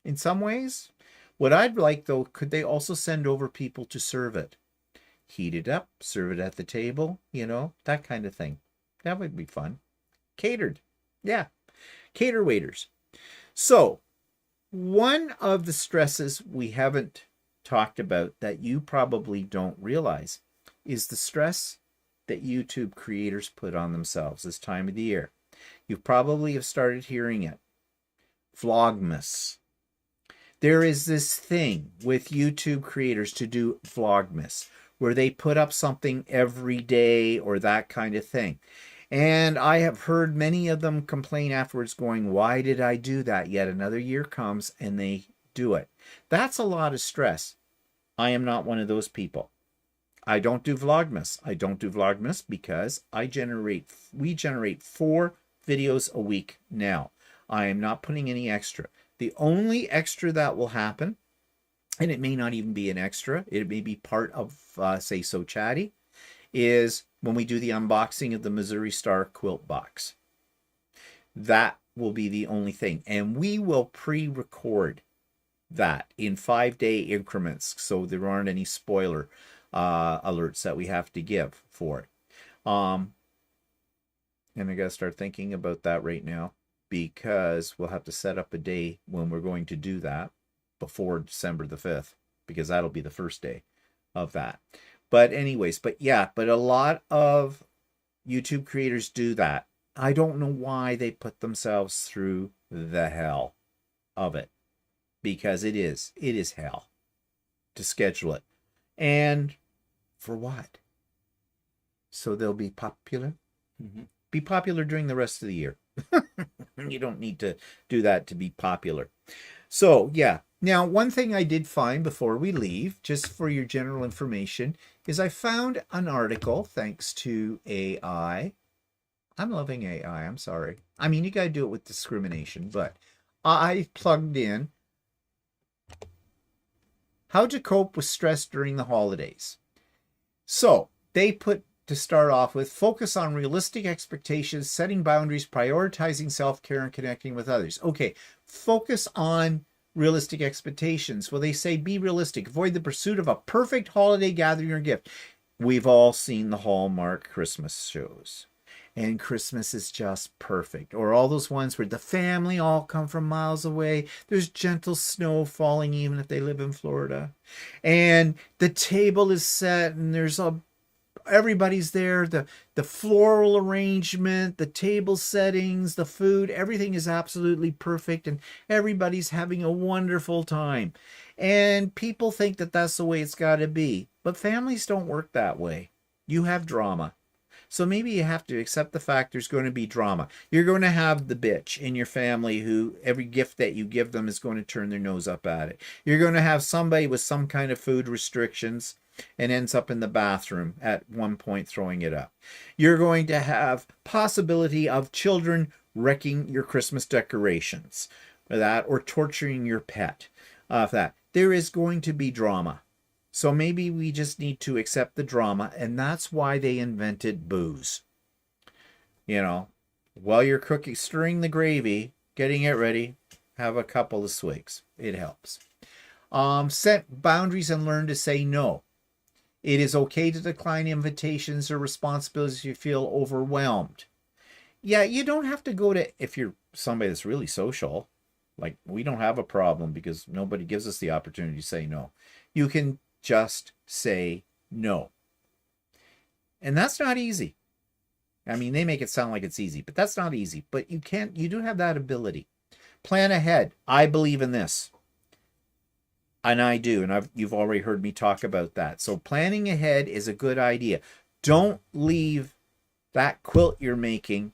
in some ways, what I'd like though, could they also send over people to serve it? Heat it up, serve it at the table, you know, that kind of thing. That would be fun. Catered. Yeah. Cater waiters. So, one of the stresses we haven't talked about that you probably don't realize is the stress that YouTube creators put on themselves this time of the year. You probably have started hearing it. Vlogmas. There is this thing with YouTube creators to do Vlogmas, where they put up something every day or that kind of thing. And I have heard many of them complain afterwards going, why did I do that? Yet another year comes and they do it. That's a lot of stress. I am not one of those people. I don't do Vlogmas. I don't do Vlogmas because we generate 4 videos a week now. I am not putting any extra. The only extra that will happen, and it may not even be an extra, it may be part of Say So Chatty, is when we do the unboxing of the Missouri Star quilt box. That will be the only thing. And we will pre-record that in 5-day increments, so there aren't any spoiler alerts that we have to give for it. And I gotta start thinking about that right now, because we'll have to set up a day when we're going to do that. before December the 5th, because that'll be the first day of that. But anyways, but a lot of YouTube creators do that. I don't know why they put themselves through the hell of it, because it is hell to schedule it. And for what? So they'll be popular? Mm-hmm. Be popular during the rest of the year. You don't need to do that to be popular. So, yeah. Now, one thing I did find before we leave, just for your general information, is I found an article, thanks to AI. I'm loving AI, I'm sorry. I mean, you got to do it with discrimination, but I plugged in how to cope with stress during the holidays. So, they put, to start off with, focus on realistic expectations, setting boundaries, prioritizing self-care, and connecting with others. Okay, focus on realistic expectations. Well, they say be realistic. Avoid the pursuit of a perfect holiday gathering or gift. We've all seen the Hallmark Christmas shows, and Christmas is just perfect. Or all those ones where the family all come from miles away. There's gentle snow falling even if they live in Florida. And the table is set and there's everybody's there, the floral arrangement, the table settings, the food, everything is absolutely perfect, and everybody's having a wonderful time. And people think that that's the way it's got to be. But families don't work that way. You have drama. So maybe you have to accept the fact there's going to be drama. You're going to have the bitch in your family who every gift that you give them is going to turn their nose up at it. You're going to have somebody with some kind of food restrictions and ends up in the bathroom at one point throwing it up. You're going to have possibility of children wrecking your Christmas decorations, or torturing your pet. There is going to be drama. So maybe we just need to accept the drama, and that's why they invented booze. You know, while you're cooking, stirring the gravy, getting it ready, have a couple of swigs. It helps. Set boundaries and learn to say no. It is okay to decline invitations or responsibilities if you feel overwhelmed. Yeah, you don't have to go to, if you're somebody that's really social, like we don't have a problem because nobody gives us the opportunity to say no. You can just say no. And that's not easy. I mean, they make it sound like it's easy, but that's not easy. But you do have that ability. Plan ahead. I believe in this. And I do, and you've already heard me talk about that. So planning ahead is a good idea. Don't leave that quilt you're making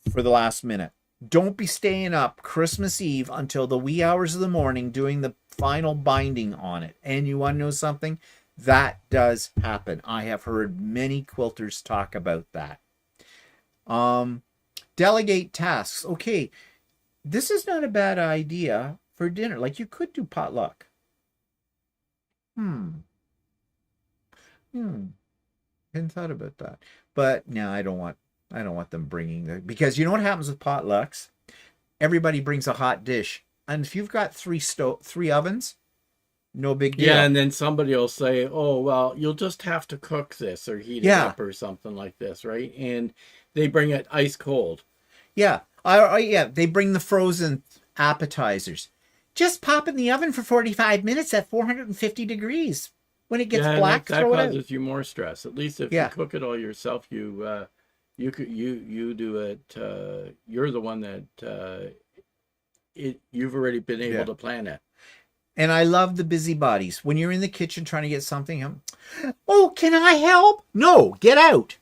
for the last minute. Don't be staying up Christmas Eve until the wee hours of the morning doing the final binding on it. And you want to know something? That does happen. I have heard many quilters talk about that. Delegate tasks. Okay, this is not a bad idea for dinner. Like, you could do potluck. Hadn't thought about that. But no, I don't want them bringing because you know what happens with potlucks? Everybody brings a hot dish. And if you've got three ovens, no big deal. Yeah, and then somebody will say, oh, well, you'll just have to cook this or heat it up or something like this, right? And they bring it ice cold. Yeah. They bring the frozen appetizers. Just pop in the oven for 45 minutes at 450 degrees. When it gets black, that throw it out. causes you more stress. At least if you cook it all yourself, you do it. You're the one that you've already been able to plan it. And I love the busybodies. When you're in the kitchen trying to get something, oh, can I help? No, get out.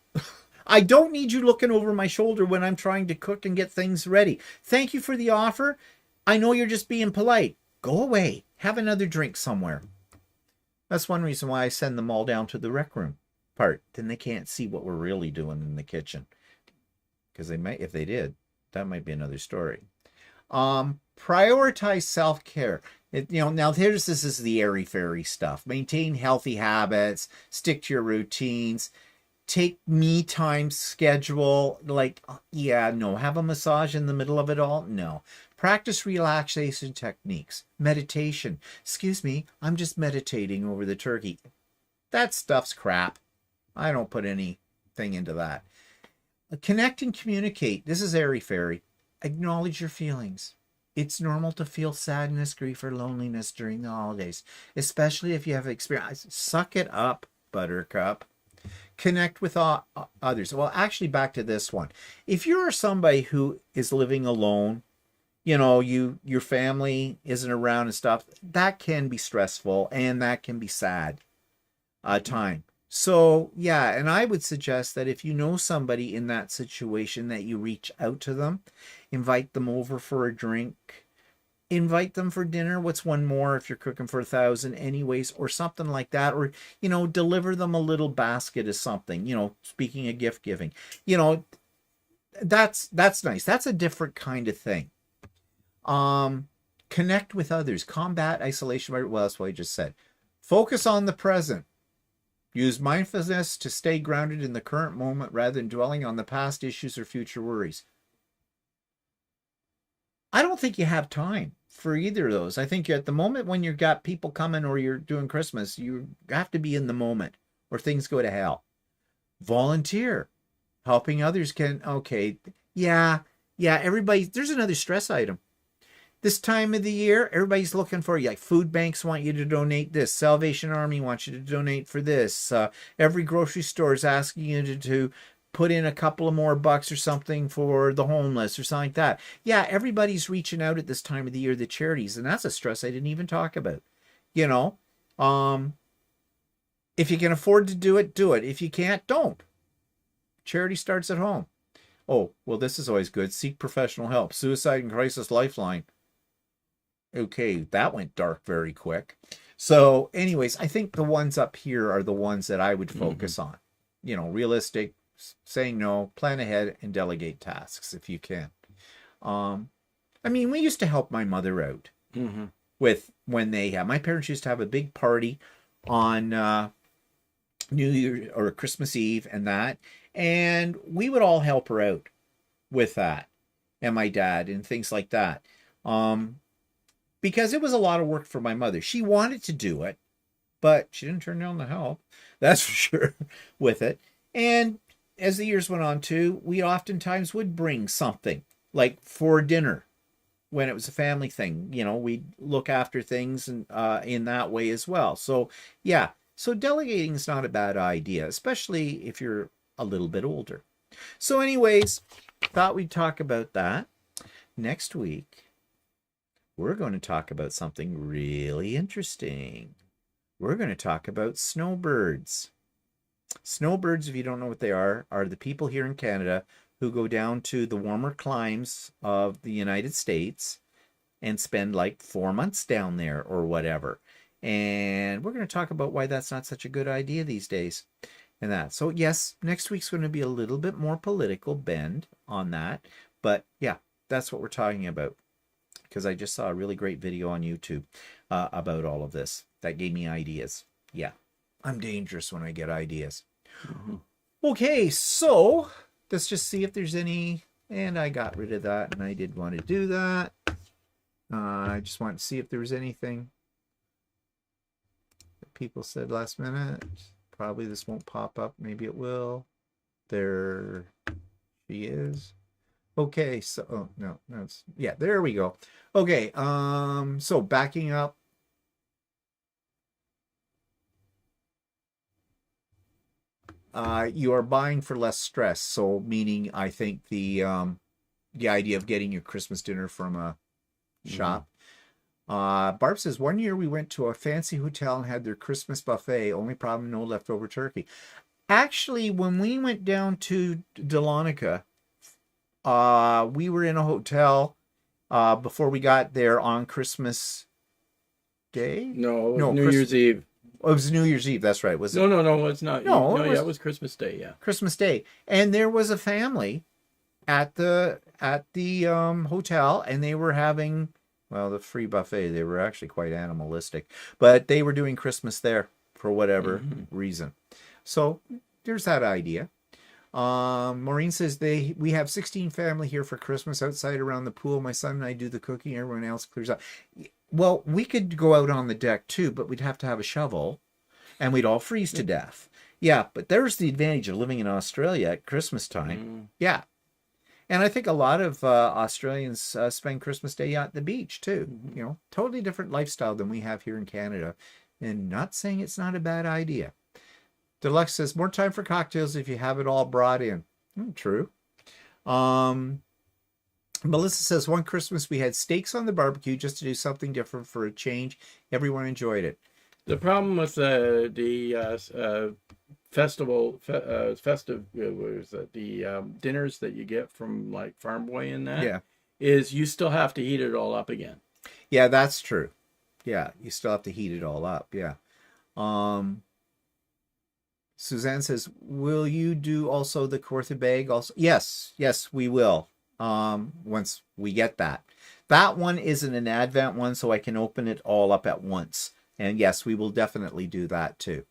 I don't need you looking over my shoulder when I'm trying to cook and get things ready. Thank you for the offer. I know you're just being polite. Go away. Have another drink somewhere. That's one reason why I send them all down to the rec room part. Then they can't see what we're really doing in the kitchen. Because they might, if they did, that might be another story. Prioritize self-care. Now this is the airy-fairy stuff. Maintain healthy habits. Stick to your routines. Take me time schedule. Have a massage in the middle of it all? No. Practice relaxation techniques. Meditation. Excuse me, I'm just meditating over the turkey. That stuff's crap. I don't put anything into that. Connect and communicate. This is airy-fairy. Acknowledge your feelings. It's normal to feel sadness, grief, or loneliness during the holidays, especially if you have experience. Suck it up, Buttercup. Connect with others. Well, actually, back to this one. If you're somebody who is living alone, you know, your family isn't around and stuff, that can be stressful and that can be sad time. So yeah, and I would suggest that if you know somebody in that situation, that you reach out to them, invite them over for a drink, invite them for dinner. What's one more if you're cooking for 1,000 anyways, or something like that, or you know, deliver them a little basket of something. You know, speaking of gift giving, you know, that's nice. That's a different kind of thing. Connect with others, combat isolation. Well, that's what I just said. Focus on the present. Use mindfulness to stay grounded in the current moment rather than dwelling on the past issues or future worries. I don't think you have time for either of those. I think at the moment when you've got people coming or you're doing Christmas, you have to be in the moment or things go to hell. Volunteer. Helping others can, okay, yeah, everybody, there's another stress item. This time of the year, everybody's looking for you. Like food banks want you to donate this. Salvation Army wants you to donate for this. Every grocery store is asking you to put in a couple of more bucks or something for the homeless or something like that. Yeah, everybody's reaching out at this time of the year, the charities, and that's a stress I didn't even talk about. You know, if you can afford to do it, do it. If you can't, don't. Charity starts at home. Oh, well, this is always good. Seek professional help. Suicide and Crisis Lifeline. Okay, that went dark very quick. So anyways, I think the ones up here are the ones that I would focus on. You know, realistic, saying no, plan ahead, and delegate tasks if you can. I mean, we used to help my mother out with when they have, my parents used to have a big party on New Year or Christmas Eve and that, and we would all help her out with that, and my dad and things like that. Because it was a lot of work for my mother. She wanted to do it, but she didn't turn down the help. That's for sure with it. And as the years went on too, we oftentimes would bring something like for dinner when it was a family thing. You know, we'd look after things and in that way as well. So yeah, so delegating is not a bad idea, especially if you're a little bit older. So anyways, thought we'd talk about that. Next week, we're going to talk about something really interesting. We're going to talk about snowbirds. Snowbirds, if you don't know what they are the people here in Canada who go down to the warmer climes of the United States and spend like 4 months down there or whatever. And we're going to talk about why that's not such a good idea these days. And that. So yes, next week's going to be a little bit more political bend on that. But yeah, that's what we're talking about. Because I just saw a really great video on YouTube about all of this. That gave me ideas. Yeah, I'm dangerous when I get ideas. Okay, so let's just see if there's any. And I got rid of that, and I did want to do that. I just want to see if there was anything that people said last minute. Probably this won't pop up. Maybe it will. There she is. Okay, so oh no, that's yeah, there we go. Okay, so backing up. You are buying for less stress, so meaning I think the idea of getting your Christmas dinner from a shop. Barb says 1 year we went to a fancy hotel and had their Christmas buffet. Only problem, no leftover turkey. Actually, when we went down to Dahlonega, we were in a hotel before we got there on Christmas Day. No, New Year's Eve. Oh, it was New Year's Eve. That's right. Was it? No, it's not. No, it was Christmas Day. Yeah, Christmas Day, and there was a family at the hotel, and they were having the free buffet. They were actually quite animalistic, but they were doing Christmas there for whatever reason. So there's that idea. Maureen says we have 16 family here for Christmas outside around the pool. My son and I do the cooking. Everyone else clears up. Well, we could go out on the deck too, but we'd have to have a shovel and we'd all freeze to death. Yeah, but there's the advantage of living in Australia at Christmas time. Yeah. And I think a lot of Australians spend Christmas Day at the beach too. You know, totally different lifestyle than we have here in Canada. And not saying it's not a bad idea. Deluxe says, more time for cocktails if you have it all brought in. True. Melissa says, one Christmas we had steaks on the barbecue just to do something different for a change. Everyone enjoyed it. The problem with the dinners that you get from like Farm Boy and that is you still have to heat it all up again. Yeah, that's true. Yeah, you still have to heat it all up. Yeah. Suzanne says, will you do also the Quilter bag also? Yes, we will. Once we get that. That one isn't an Advent one, so I can open it all up at once. And yes, we will definitely do that too.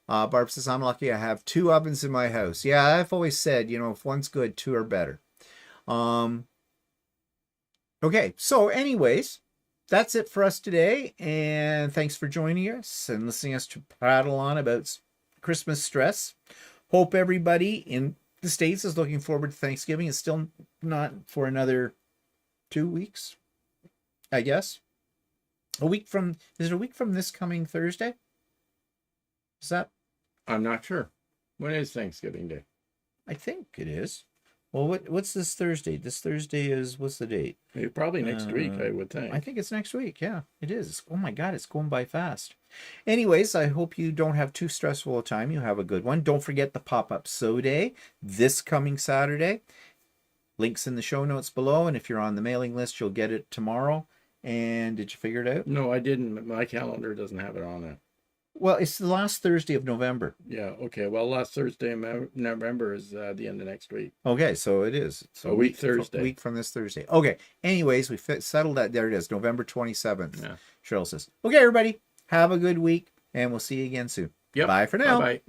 Barb says, I'm lucky I have 2 ovens in my house. Yeah, I've always said, you know, if one's good, 2 are better. Okay, so anyways, that's it for us today. And thanks for joining us and listening us to prattle on about Christmas stress. Hope everybody in the States is looking forward to Thanksgiving. It's still not for another 2 weeks, I guess. Is it a week from this coming Thursday? Is that? I'm not sure. When is Thanksgiving Day? I think it is. Well, what's this Thursday? This Thursday is, what's the date? Probably next week, I would think. I think it's next week. Yeah, it is. Oh my God, it's going by fast. Anyways, I hope you don't have too stressful a time. You have a good one. Don't forget the pop-up sew day this coming Saturday. Links in the show notes below. And if you're on the mailing list, you'll get it tomorrow. And did you figure it out? No, I didn't. My calendar doesn't have it on it. Well, it's the last Thursday of November. Yeah, okay. Well, last Thursday in November is the end of next week. Okay, so it is. So a week Thursday. A week from this Thursday. Okay, anyways, we settled that. There it is, November 27th. Yeah. Cheryl says, okay, everybody, have a good week, and we'll see you again soon. Yep. Bye for now. Bye-bye.